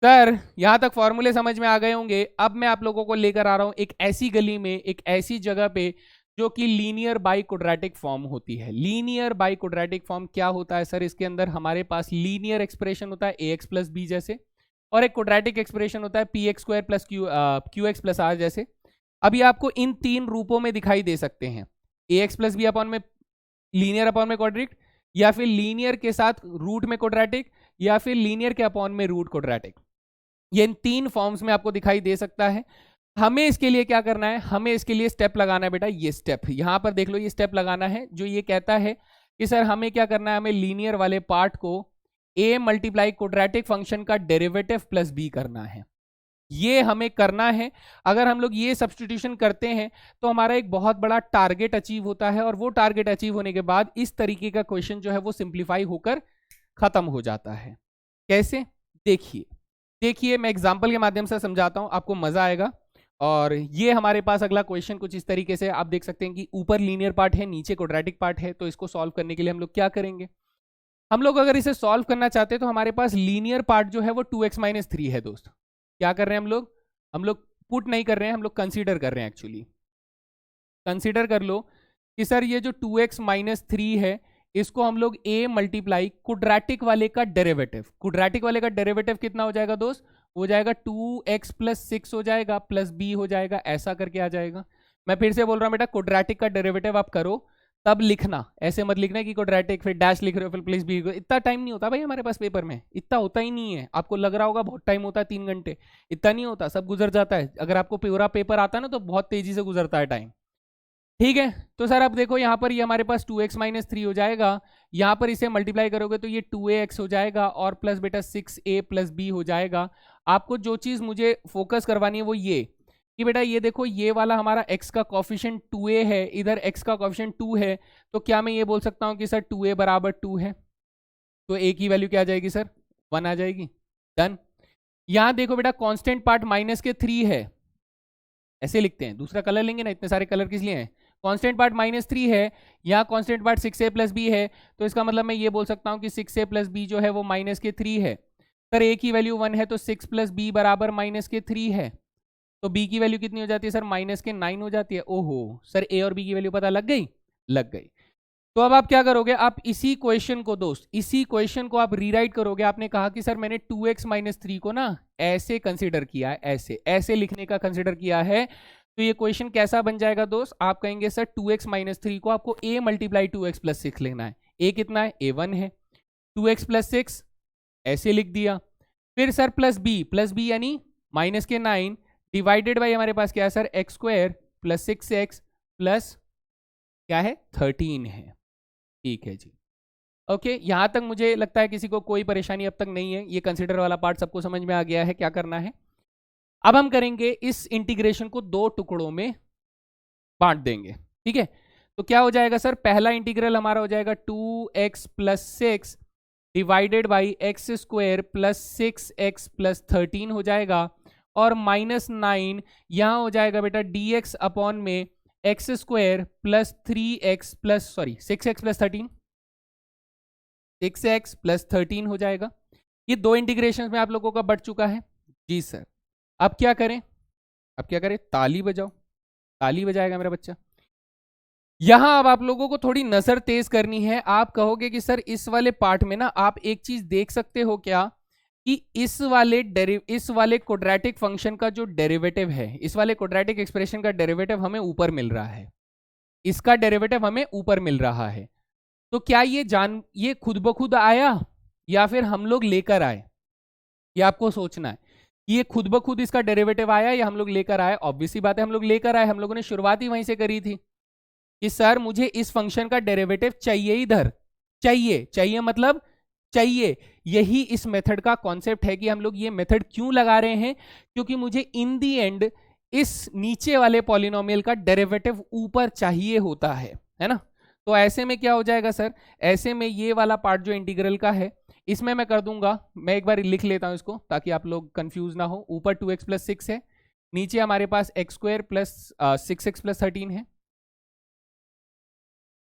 Speaker 1: सर, यहां तक फॉर्मूले समझ में आ गए होंगे। अब मैं आप लोगों को लेकर आ रहा हूं एक ऐसी गली में, एक ऐसी जगह पे जो कि लीनियर बाई क्वाड्रेटिक फॉर्म होती है। लीनियर बाई क्वाड्रेटिक फॉर्म क्या होता है सर, इसके अंदर हमारे पास लीनियर एक्सप्रेशन होता है ax प्लस बी जैसे, और एक क्वाड्रेटिक एक्सप्रेशन होता है px² plus qx plus r जैसे। अभी आपको इन तीन रूपों में दिखाई दे सकते हैं, ax प्लस बी अपॉन में लीनियर अपॉन में क्वाड्रेटिक, या फिर लीनियर के साथ रूट में क्वाड्रेटिक, या फिर लीनियर के अपॉन में रूट क्वाड्रेटिक। ये इन तीन फॉर्म्स में आपको दिखाई दे सकता है। हमें इसके लिए क्या करना है, हमें इसके लिए स्टेप लगाना है बेटा, ये स्टेप यहां पर देख लो, ये स्टेप लगाना है जो ये कहता है कि सर हमें क्या करना है, हमें लीनियर वाले पार्ट को a मल्टीप्लाई क्वाड्रेटिक फंक्शन का डेरिवेटिव प्लस b करना है, ये हमें करना है। अगर हम लोग ये सब्स्टिट्यूशन करते हैं तो हमारा एक बहुत बड़ा टारगेट अचीव होता है, और वो टारगेट अचीव होने के बाद इस तरीके का क्वेश्चन जो है वो सिंप्लीफाई होकर खत्म हो जाता है। कैसे, देखिए देखिए, मैं एग्जाम्पल के माध्यम से समझाता हूं, आपको मजा आएगा। और ये हमारे पास अगला क्वेश्चन कुछ इस तरीके से आप देख सकते हैं कि ऊपर लीनियर पार्ट है, नीचे क्वाड्रेटिक पार्ट है। तो इसको सॉल्व करने के लिए हम लोग क्या करेंगे, हम लोग अगर इसे सॉल्व करना चाहते हैं तो हमारे पास लीनियर पार्ट जो है वो 2x - 3 है दोस्त। क्या कर रहे हैं हम लोग पुट नहीं कर रहे हैं, हम लोग कंसीडर कर रहे हैं। एक्चुअली कंसीडर कर लो कि सर ये जो 2x - 3 है, इसको हम लोग a मल्टीप्लाई क्वाड्रेटिक वाले का डेरिवेटिव, क्वाड्रेटिक वाले का डेरिवेटिव कितना हो जाएगा दोस्त, हो जाएगा 2x + 6 हो जाएगा प्लस b हो जाएगा, ऐसा करके आ जाएगा। मैं फिर से बोल रहा हूं बेटा, क्वाड्रेटिक का डेरिवेटिव आप करो तब लिखना, ऐसे मत लिखना कि क्वाड्रेटिक फिर डैश लिख रहे हो फिर प्लस b, इतना टाइम नहीं होता भाई हमारे पास पेपर में, इतना होता ही नहीं है। आपको लग रहा होगा बहुत टाइम होता है 3 घंटे, इतना नहीं होता, सब गुजर जाता है। अगर आपको पूरा पेपर आता है ना तो बहुत तेजी से गुजरता है टाइम। ठीक है, तो सर अब देखो यहाँ पर ये हमारे पास 2x - 3 हो जाएगा, यहाँ पर इसे मल्टीप्लाई करोगे तो ये 2ax हो जाएगा, और प्लस बेटा 6a + b हो जाएगा। आपको जो चीज़ मुझे फोकस करवानी है वो ये कि बेटा ये देखो ये वाला हमारा x का कोफिशिएंट 2a है, इधर x का कोफिशिएंट 2 है, तो क्या मैं ये बोल सकता हूँ कि सर 2a बराबर 2 है, तो a की वैल्यू क्या आ जाएगी सर 1 आ जाएगी। डन। यहां देखो बेटा कांस्टेंट पार्ट माइनस के 3 है, ऐसे लिखते हैं, दूसरा कलर लेंगे ना, इतने सारे कलर किस लिए हैं। कांस्टेंट पार्ट -3 है, यहाँ कांस्टेंट पार्ट 6a + b है, तो इसका मतलब मैं ये बोल सकता हूँ कि 6a + b जो है वो -3 है। सर a की वैल्यू 1 है तो 6 + b बराबर -3 है, तो b की वैल्यू कितनी हो जाती है सर -9 हो जाती है। ओहो सर a और b की वैल्यू पता लग गई, लग गई। तो अब आप क्या करोगे, आप इसी क्वेश्चन को दोस्त, इसी क्वेश्चन को आप रीराइट करोगे। आपने कहा कि सर मैंने 2x - 3 को ना ऐसे कंसीडर किया है, ऐसे ऐसे लिखने का कंसीडर किया है, तो ये क्वेश्चन कैसा बन जाएगा दोस्त, आप कहेंगे सर 2x - 3 को आपको a × 2x + 6 लिखना है। a कितना है, a 1 है, 2x + 6 ऐसे लिख दिया, फिर सर +b यानी -9 डिवाइडेड बाई हमारे पास क्या है सर x² + 6x प्लस क्या है 13 है। ठीक है जी, ओके यहां तक मुझे लगता है किसी को कोई परेशानी अब तक नहीं है, ये कंसीडर वाला पार्ट सबको समझ में आ गया है क्या करना है। अब हम करेंगे इस इंटीग्रेशन को 2 टुकड़ों में बांट देंगे, ठीक है। तो क्या हो जाएगा सर, पहला इंटीग्रल हमारा हो जाएगा 2x + 6 divided by x² + 6x + 13 हो जाएगा, और -9 यहां हो जाएगा बेटा dx अपॉन में x² + 3x plus sorry 6x + 13, 6x + 13 हो जाएगा। ये 2 इंटीग्रेशन में आप लोगों का बढ़ चुका है जी सर। अब क्या करें, अब क्या करें, ताली बजाओ, ताली बजाएगा मेरा बच्चा। यहां अब आप लोगों को थोड़ी नजर तेज करनी है। आप कहोगे कि सर इस वाले पार्ट में ना आप एक चीज देख सकते हो क्या, कि इस वाले क्वाड्रेटिक फंक्शन का जो डेरिवेटिव है, इस वाले क्वाड्रेटिक एक्सप्रेशन का डेरिवेटिव हमें ऊपर मिल रहा है, इसका डेरिवेटिव हमें ऊपर मिल रहा है। तो क्या ये खुद ब खुद आया या फिर हम लोग लेकर आए, ये आपको सोचना है। ये खुद ब खुद इसका डेरिवेटिव आया या हम लोग लेकर आए। ऑब्वियसली बात है हम लोग लेकर आए, हम लोगों ने शुरुआत ही वहीं से करी थी कि सर मुझे इस फंक्शन का डेरिवेटिव चाहिए, इधर चाहिए, चाहिए मतलब चाहिए। यही इस मेथड का कॉन्सेप्ट है कि हम लोग ये मेथड क्यों लगा रहे हैं, क्योंकि मुझे इन दी एंड इस नीचे वाले पॉलिनोमियल का डेरिवेटिव ऊपर चाहिए होता है ना। तो ऐसे में क्या हो जाएगा सर, ऐसे में ये वाला पार्ट जो इंटीग्रल का है इसमें मैं कर दूंगा, मैं एक बार लिख लेता हूं इसको ताकि आप लोग कंफ्यूज ना हो। ऊपर 2x + 6 है, नीचे हमारे पास x² + 6x + 13 है,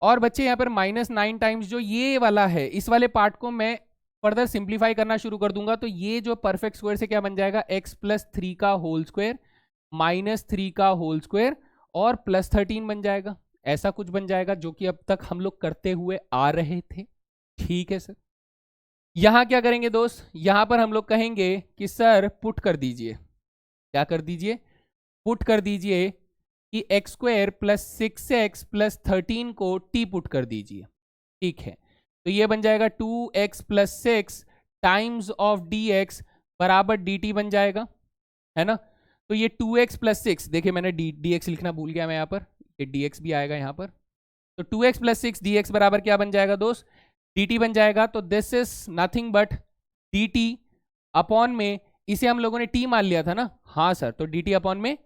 Speaker 1: और बच्चे यहाँ पर -9 टाइम्स जो ये वाला है, इस वाले पार्ट को मैं फर्दर सिंप्लीफाई करना शुरू कर दूंगा। तो ये जो परफेक्ट स्क्वायर से क्या बन जाएगा, x + 3 का होल स्क्वायर -3 का होल स्क्वायर और +13 बन जाएगा। ऐसा कुछ बन जाएगा जो कि अब तक हम लोग करते हुए आ रहे थे। ठीक है सर, यहां क्या करेंगे दोस्त, यहां पर हम लोग कहेंगे कि सर पुट कर दीजिए, क्या कर दीजिए, पुट कर दीजिए कि x² + 6x + 13 को t पुट कर दीजिए। ठीक है, तो ये बन जाएगा 2x + 6 टाइम्स ऑफ dx बराबर dt बन जाएगा, है ना। तो ये 2x + 6, देखिए मैंने dx लिखना भूल गया मैं यहाँ पर, ये dx भी आएगा यहाँ पर। तो 2x + 6 dx बराबर क्या बन जाएगा दोस्त, dt बन जाएगा। तो this is nothing but dt upon में, इसे हम लोगों ने t मान लिया था ना, हाँ सर, तो dt अपॉन में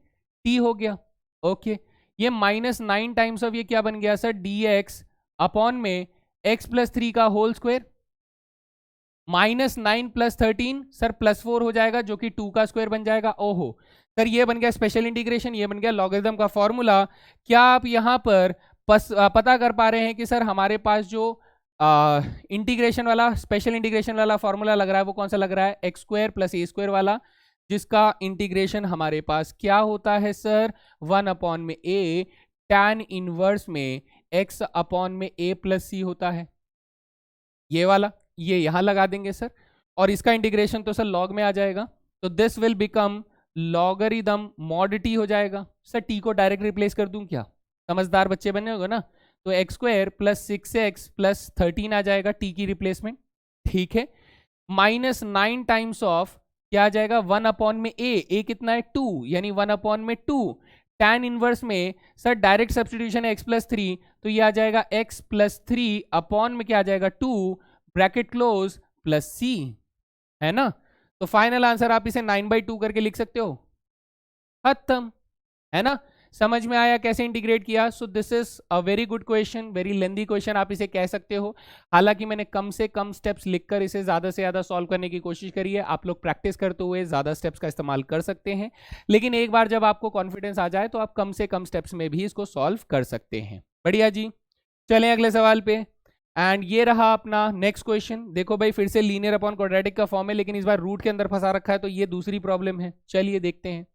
Speaker 1: t हो गया। ओके, ये -9 टाइम्स ऑफ ये क्या बन गया सर, dx अपॉन में x + 3 का होल स्क्वायर -9 + 13 सर +4 हो जाएगा जो कि 2 का स्क्वायर बन जाएगा। ओहो सर, ये बन गया स्पेशल इंटीग्रेशन, ये बन गया लॉगरिथम का फॉर्मूला। क्या आप यहाँ पर पता कर पा रहे हैं कि सर हमारे पास जो इंटीग्रेशन वाला, स्पेशल इंटीग्रेशन वाला फॉर्मूला लग रहा है वो कौन सा लग रहा है, x² + a² वाला, जिसका इंटीग्रेशन हमारे पास क्या होता है सर, 1/a tan इनवर्स में x/a + c होता है, ये वाला, ये यहां लगा देंगे सर, और इसका इंटीग्रेशन तो सर लॉग में आ जाएगा। तो this will become logarithm mod t हो जाएगा। सर t को डायरेक्ट रिप्लेस कर दूं क्या, समझदार बच्चे बने होंगे ना। तो x² + 6x + 13 आ जाएगा t की रिप्लेसमेंट। ठीक है, -9 टाइम्स ऑफ क्या आ जाएगा, 1/a कितना है 2, यानी 1/2 tan इनवर्स में सर डायरेक्ट सब्स्टिट्यूशन है x + 3, तो ये आ जाएगा x + 3 अपॉन में क्या आ जाएगा 2 ब्रैकेट क्लोज प्लस c, है ना। तो फाइनल आंसर आप इसे 9/2 करके लिख सकते हो, खत्म। है ना। समझ में आया कैसे इंटीग्रेट किया? सो this is a very good question, very lengthy question आप इसे कह सकते हो। हालांकि मैंने कम से कम स्टेप्स लिखकर इसे ज़्यादा से ज़्यादा सॉल्व करने की कोशिश करी है। आप लोग प्रैक्टिस करते हुए ज़्यादा स्टेप्स का इस्तेमाल कर सकते हैं, लेकिन एक बार जब आपको कॉन्फिडेंस आ जाए तो आप कम से कम स्टेप्स में भी इसको सॉल्व कर सकते हैं। बढ़िया जी, चलें अगले सवाल पे। एंड ये रहा अपना नेक्स्ट क्वेश्चन। देखो भाई, फिर से लीनियर अपॉन क्वाड्रेटिक का फॉर्म है, लेकिन इस बार रूट के अंदर फंसा रखा है, तो ये दूसरी प्रॉब्लम है। चलिए देखते हैं।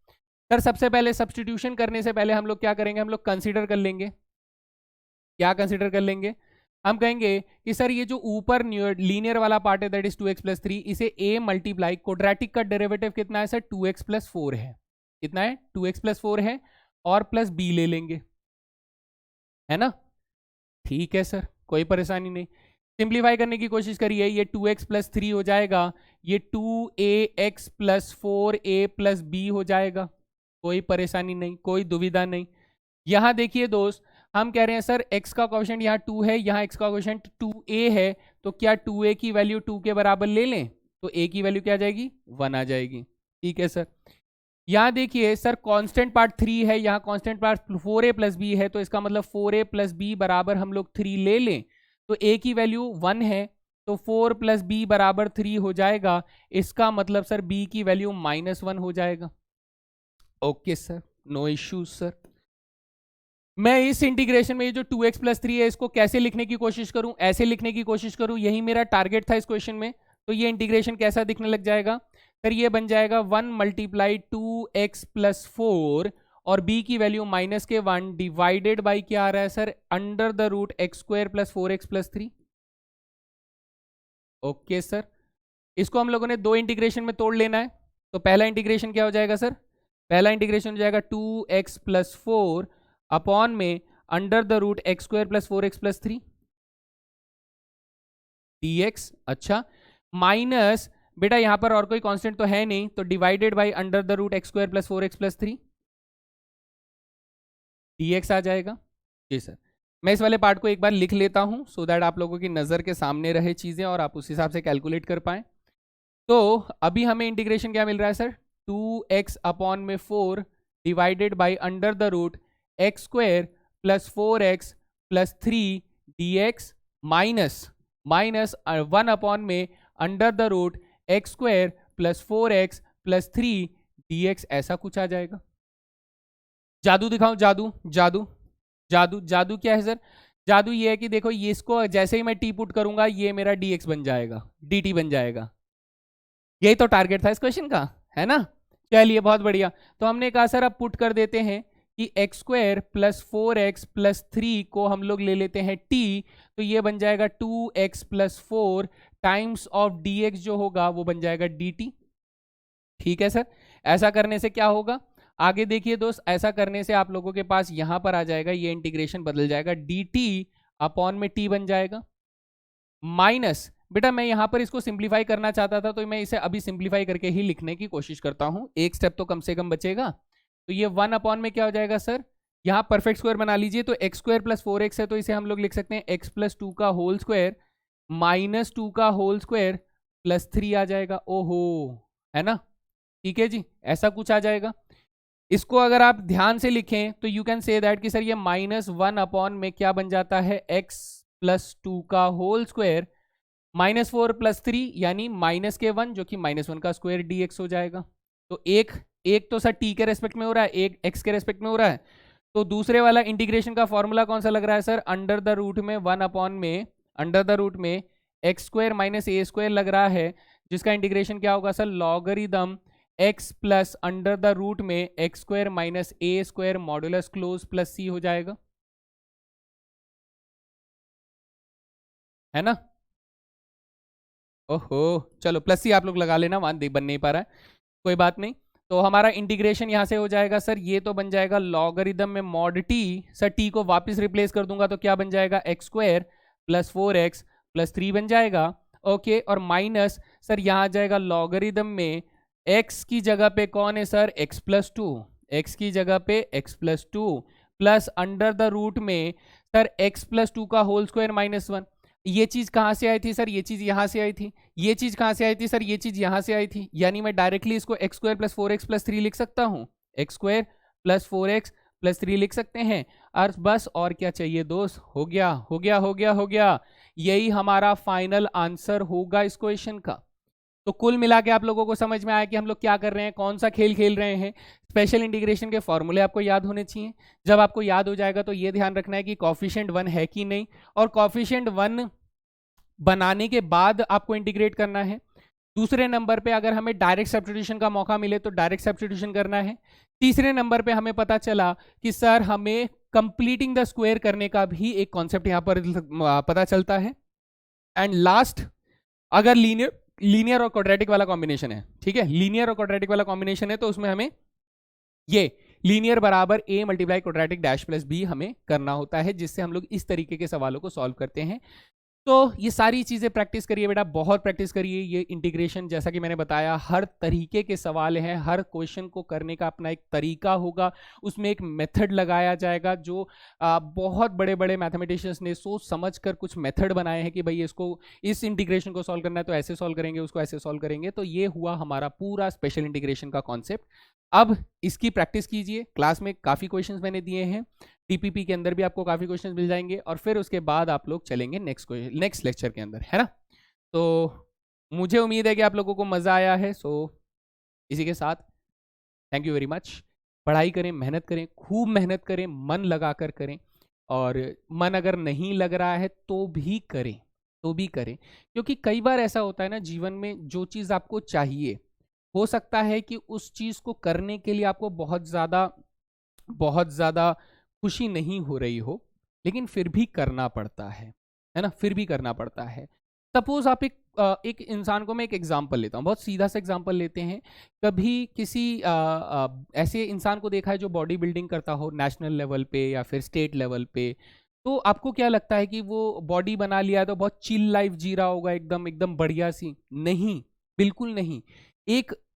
Speaker 1: सर सबसे पहले सब्स्टिट्यूशन करने से पहले हम लोग क्या करेंगे? हम लोग कंसीडर कर लेंगे। क्या कंसीडर कर लेंगे? हम कहेंगे कि सर ये जो ऊपर लीनियर वाला पार्ट है दैट इज 2x प्लस 3, इसे a मल्टीप्लाई क्वाड्रेटिक का डेरिवेटिव कितना है सर? 2x प्लस 4 है। कितना है? 2x प्लस 4 है, और प्लस b ले लेंगे, है ना। ठीक है सर, कोई परेशानी नहीं। सिंप्लीफाई करने की कोशिश करिए, ये 2x प्लस 3 हो जाएगा, ये 2ax plus 4a plus b हो जाएगा। कोई परेशानी नहीं, कोई दुविधा नहीं। यहां देखिए दोस्त, हम कह रहे हैं सर x का कोएफिशिएंट यहाँ 2 है, यहाँ x का कोएफिशिएंट 2a है, तो क्या 2a की वैल्यू 2 के बराबर ले लें? तो a की वैल्यू क्या आ जाएगी? 1 आ जाएगी। ठीक है सर। यहाँ देखिए सर कांस्टेंट पार्ट 3 है, यहाँ constant part 4a plus b है, तो इसका मतलब 4a प्लस b बराबर हम लोग 3 ले लें, तो a की वैल्यू 1 है, तो 4 प्लस b बराबर 3 हो जाएगा। इसका मतलब सर b की वैल्यू -1 हो जाएगा। Okay sir, no issues sir. मैं इस इंटीग्रेशन में ये जो 2x प्लस 3 है इसको कैसे लिखने की कोशिश करूं? ऐसे लिखने की कोशिश करूं, यही मेरा टारगेट था इस क्वेश्चन में। तो ये इंटीग्रेशन कैसा दिखने लग जाएगा सर? ये बन जाएगा 1 मल्टीप्लाई 2x प्लस 4 और b की वैल्यू -1 डिवाइडेड बाई क्या आ रहा है sir? Under the root x square plus 4x plus 3। Okay sir, इसको हम लोगों ने दो इंटीग्रेशन में तोड़ लेना है। तो पहला इंटीग्रेशन क्या हो जाएगा सर? पहला इंटीग्रेशन हो जाएगा 2x प्लस 4 अपॉन में under the root x square plus 4x plus 3 dx। अच्छा, माइनस बेटा यहां पर और कोई कांस्टेंट तो है नहीं, तो divided by under the root x square plus 4x plus 3 dx आ जाएगा। जी सर, मैं इस वाले पार्ट को एक बार लिख लेता हूं सो दैट आप लोगों की नज़र के सामने रहे चीज़ें और आप उस हिसाब से कैलकुलेट कर पाएं। तो अभी हमें इंटीग्रेशन क्या मिल रहा है सर? 2x अपॉन में 4 divided by under the root x square plus 4x plus 3 dx minus 1 upon में under the root x square plus 4x plus 3 dx। ऐसा कुछ आ जाएगा। जादू दिखाऊं? जादू जादू जादू जादू क्या है सर? जादू ये है कि देखो, ये इसको जैसे ही मैं टी पुट करूंगा ये मेरा dx बन जाएगा, dt बन जाएगा। यही तो टारगेट था इस क्वेश्चन का, है ना। चलिए बहुत बढ़िया। तो हमने कहा सर अब पुट कर देते हैं कि x square plus 4x plus 3 को हम लोग ले लेते हैं t, तो ये बन जाएगा 2x plus 4 times of dx जो होगा वो बन जाएगा dt। ठीक है सर। ऐसा करने से क्या होगा? आगे देखिए दोस्त, ऐसा करने से आप लोगों के पास यहां पर आ जाएगा, ये इंटीग्रेशन बदल जाएगा, dt अपॉन में t बन जाएगा माइनस। बेटा मैं यहां पर इसको सिंप्लीफाई करना चाहता था, तो मैं इसे अभी सिंप्लीफाई करके ही लिखने की कोशिश करता हूं, एक स्टेप तो कम से कम बचेगा। तो ये 1 अपॉन में क्या हो जाएगा सर? यहाँ परफेक्ट स्क्वायर बना लीजिए, तो एक्स स्क्वायर प्लस 4x है, तो इसे हम लोग लिख सकते हैं x प्लस 2 का होल स्क्वायर माइनस 2 का होल स्क्वायर प्लस 3 आ जाएगा। ओहो, है ना। ठीक है जी, ऐसा कुछ आ जाएगा। इसको अगर आप ध्यान से लिखें तो यू कैन से दैट कि सर ये -1 अपॉन में क्या बन जाता है? x प्लस 2 का होल स्क्वायर -4 प्लस 3 यानी -1 जो कि -1 का स्क्वायर dx हो जाएगा। तो एक तो सर t के रेस्पेक्ट में हो रहा है, एक x के रेस्पेक्ट में हो रहा है। तो दूसरे वाला इंटीग्रेशन का फॉर्मूला कौन सा लग रहा है सर? अंडर द रूट में 1 अपॉन में अंडर द रूट में x square minus a square लग रहा है, जिसका इंटीग्रेशन क्या होगा sir? Logarithm x plus under the root में x square minus a square modulus close plus c हो जाएगा, है ना। ओहो, चलो प्लस सी आप लोग लगा लेना, वहां बन नहीं पा रहा है, कोई बात नहीं। तो हमारा इंटीग्रेशन यहां से हो जाएगा सर, ये तो बन जाएगा लॉगरिदम में मॉड टी, सर टी को वापस रिप्लेस कर दूंगा तो क्या बन जाएगा? X square plus 4x plus 3 बन जाएगा। ओके, और माइनस सर यहाँ आ जाएगा लॉगरिदम में x की जगह पे कौन है सर? x प्लस 2, एक्स की जगह पे x plus 2 plus under the root में सर x प्लस 2 का होल स्क्वायर -1। ये चीज कहां से आई थी सर? ये चीज यहां से आई थी। ये चीज कहां से आई थी सर? ये चीज यहां से आई थी। यानी मैं डायरेक्टली इसको x square plus 4x plus 3 लिख सकता हूं, x square plus 4x plus 3 लिख सकते हैं। और बस और क्या चाहिए दोस्त, हो गया हो गया हो गया हो गया। यही हमारा फाइनल आंसर होगा इस क्वेश्चन का। तो कुल मिला के आप लोगों को समझ में आया कि हम लोग क्या कर रहे हैं, कौन सा खेल खेल रहे हैं। स्पेशल इंटीग्रेशन के फॉर्मूले आपको याद होने चाहिए। जब आपको याद हो जाएगा तो ये ध्यान रखना है कि कॉफिशिएंट 1 है कि नहीं, और कॉफिशिएंट 1 बनाने के बाद आपको इंटीग्रेट करना है। दूसरे नंबर पे अगर हमें डायरेक्ट सब्स्टिट्यूशन का मौका मिले तो डायरेक्ट सब्स्टिट्यूशन करना है। तीसरे नंबर पे हमें पता चला कि सर हमें कंप्लीटिंग द स्क्वायर करने का भी एक कॉन्सेप्ट यहां पर पता चलता है। एंड लास्ट, अगर लीनियर और क्वाड्रेटिक वाला कॉम्बिनेशन है, ठीक है, लीनियर और क्वाड्रेटिक वाला कॉम्बिनेशन है, तो उसमें हमें ये लीनियर बराबर a multiply quadratic dash plus b हमें करना होता है, जिससे हम लोग इस तरीके के सवालों को सॉल्व करते हैं। तो ये सारी चीजें प्रैक्टिस करिए बेटा, बहुत प्रैक्टिस करिए। ये इंटीग्रेशन जैसा कि मैंने बताया हर तरीके के सवाल हैं, हर क्वेश्चन को करने का अपना एक तरीका होगा, उसमें एक मेथड लगाया जाएगा। जो बहुत बड़े बड़े मैथमेटिशियंस ने सोच समझ कर कुछ मेथड बनाए हैं कि भाई इसको, इस इंटीग्रेशन को सॉल्व करना है तो ऐसे सॉल्व करेंगे, उसको ऐसे सॉल्व करेंगे। तो ये हुआ हमारा पूरा स्पेशल इंटीग्रेशन का कॉन्सेप्ट। अब इसकी प्रैक्टिस कीजिए। क्लास में काफ़ी क्वेश्चंस मैंने दिए हैं, टीपीपी के अंदर भी आपको काफ़ी क्वेश्चंस मिल जाएंगे, और फिर उसके बाद आप लोग चलेंगे नेक्स्ट लेक्चर के अंदर, है ना। तो मुझे उम्मीद है कि आप लोगों को मज़ा आया है। सो इसी के साथ थैंक यू वेरी मच। पढ़ाई करें, मेहनत करें, खूब मेहनत करें, मन लगा कर करें। और मन अगर नहीं लग रहा है तो भी करें, क्योंकि कई बार ऐसा होता है ना जीवन में, जो चीज़ आपको चाहिए, हो सकता है कि उस चीज़ को करने के लिए आपको बहुत ज़्यादा खुशी नहीं हो रही हो, लेकिन फिर भी करना पड़ता है ना, फिर भी करना पड़ता है। सपोज आप एक इंसान को, मैं एक एग्जांपल लेता हूँ, बहुत सीधा सा एग्जांपल लेते हैं। कभी किसी ऐसे इंसान को देखा है जो बॉडी बिल्डिंग करता हो नेशनल लेवल पे या फिर स्टेट लेवल पे, तो आपको क्या लगता है कि वो बॉडी बना लिया तो बहुत चिल लाइफ जी रहा होगा, एकदम एकदम बढ़िया सी? नहीं, बिल्कुल नहीं।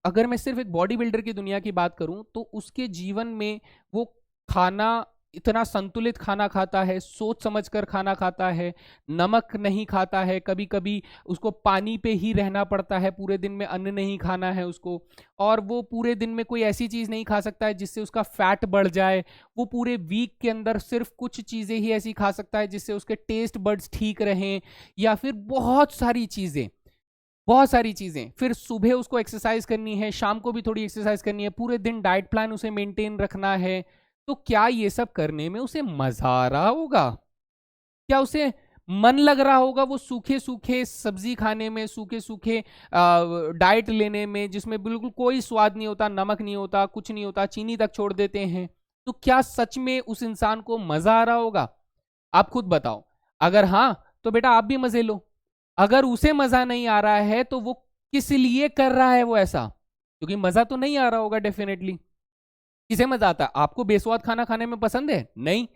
Speaker 1: अगर मैं सिर्फ एक बॉडी बिल्डर की दुनिया की बात करूं तो उसके जीवन में वो खाना, इतना संतुलित खाना खाता है, सोच समझ कर खाना खाता है, नमक नहीं खाता है, कभी कभी उसको पानी पे ही रहना पड़ता है, पूरे दिन में अन्न नहीं खाना है उसको, और वो पूरे दिन में कोई ऐसी चीज़ नहीं खा सकता है जिससे उसका फैट बढ़ जाए। वो पूरे वीक के अंदर सिर्फ कुछ चीज़ें ही ऐसी खा सकता है जिससे उसके टेस्ट बड्स ठीक रहें, या फिर बहुत सारी चीज़ें। फिर सुबह उसको एक्सरसाइज करनी है, शाम को भी थोड़ी एक्सरसाइज करनी है, पूरे दिन डाइट प्लान उसे मेंटेन रखना है। तो क्या ये सब करने में उसे मजा आ रहा होगा? क्या उसे मन लग रहा होगा वो सूखे सूखे सब्जी खाने में, सूखे सूखे डाइट लेने में, जिसमें बिल्कुल कोई स्वाद नहीं होता, नमक नहीं होता, कुछ नहीं होता, चीनी तक छोड़ देते हैं? तो क्या सच में उस इंसान को मजा आ रहा होगा? आप खुद बताओ। अगर हाँ, तो बेटा आप भी मजे लो। अगर उसे मजा नहीं आ रहा है तो वो किस लिए कर रहा है वो ऐसा? क्योंकि मजा तो नहीं आ रहा होगा डेफिनेटली। किसे मजा आता है? आपको बेस्वाद खाना खाने में पसंद है? नहीं।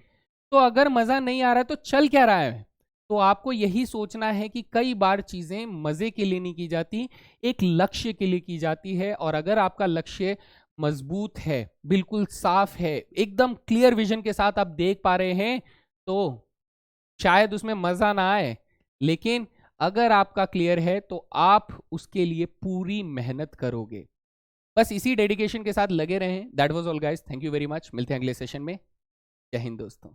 Speaker 1: तो अगर मजा नहीं आ रहा है तो चल क्या रहा है? तो आपको यही सोचना है कि कई बार चीजें मजे के लिए नहीं की जाती, एक लक्ष्य के लिए की जाती है। और अगर आपका लक्ष्य मजबूत है, बिल्कुल साफ है, एकदम क्लियर विजन के साथ आप देख पा रहे हैं, तो शायद उसमें मजा ना आए, लेकिन अगर आपका क्लियर है तो आप उसके लिए पूरी मेहनत करोगे। बस इसी डेडिकेशन के साथ लगे रहें। That was all guys, thank you very much. मिलते हैं अगले सेशन में। जय हिंद दोस्तों।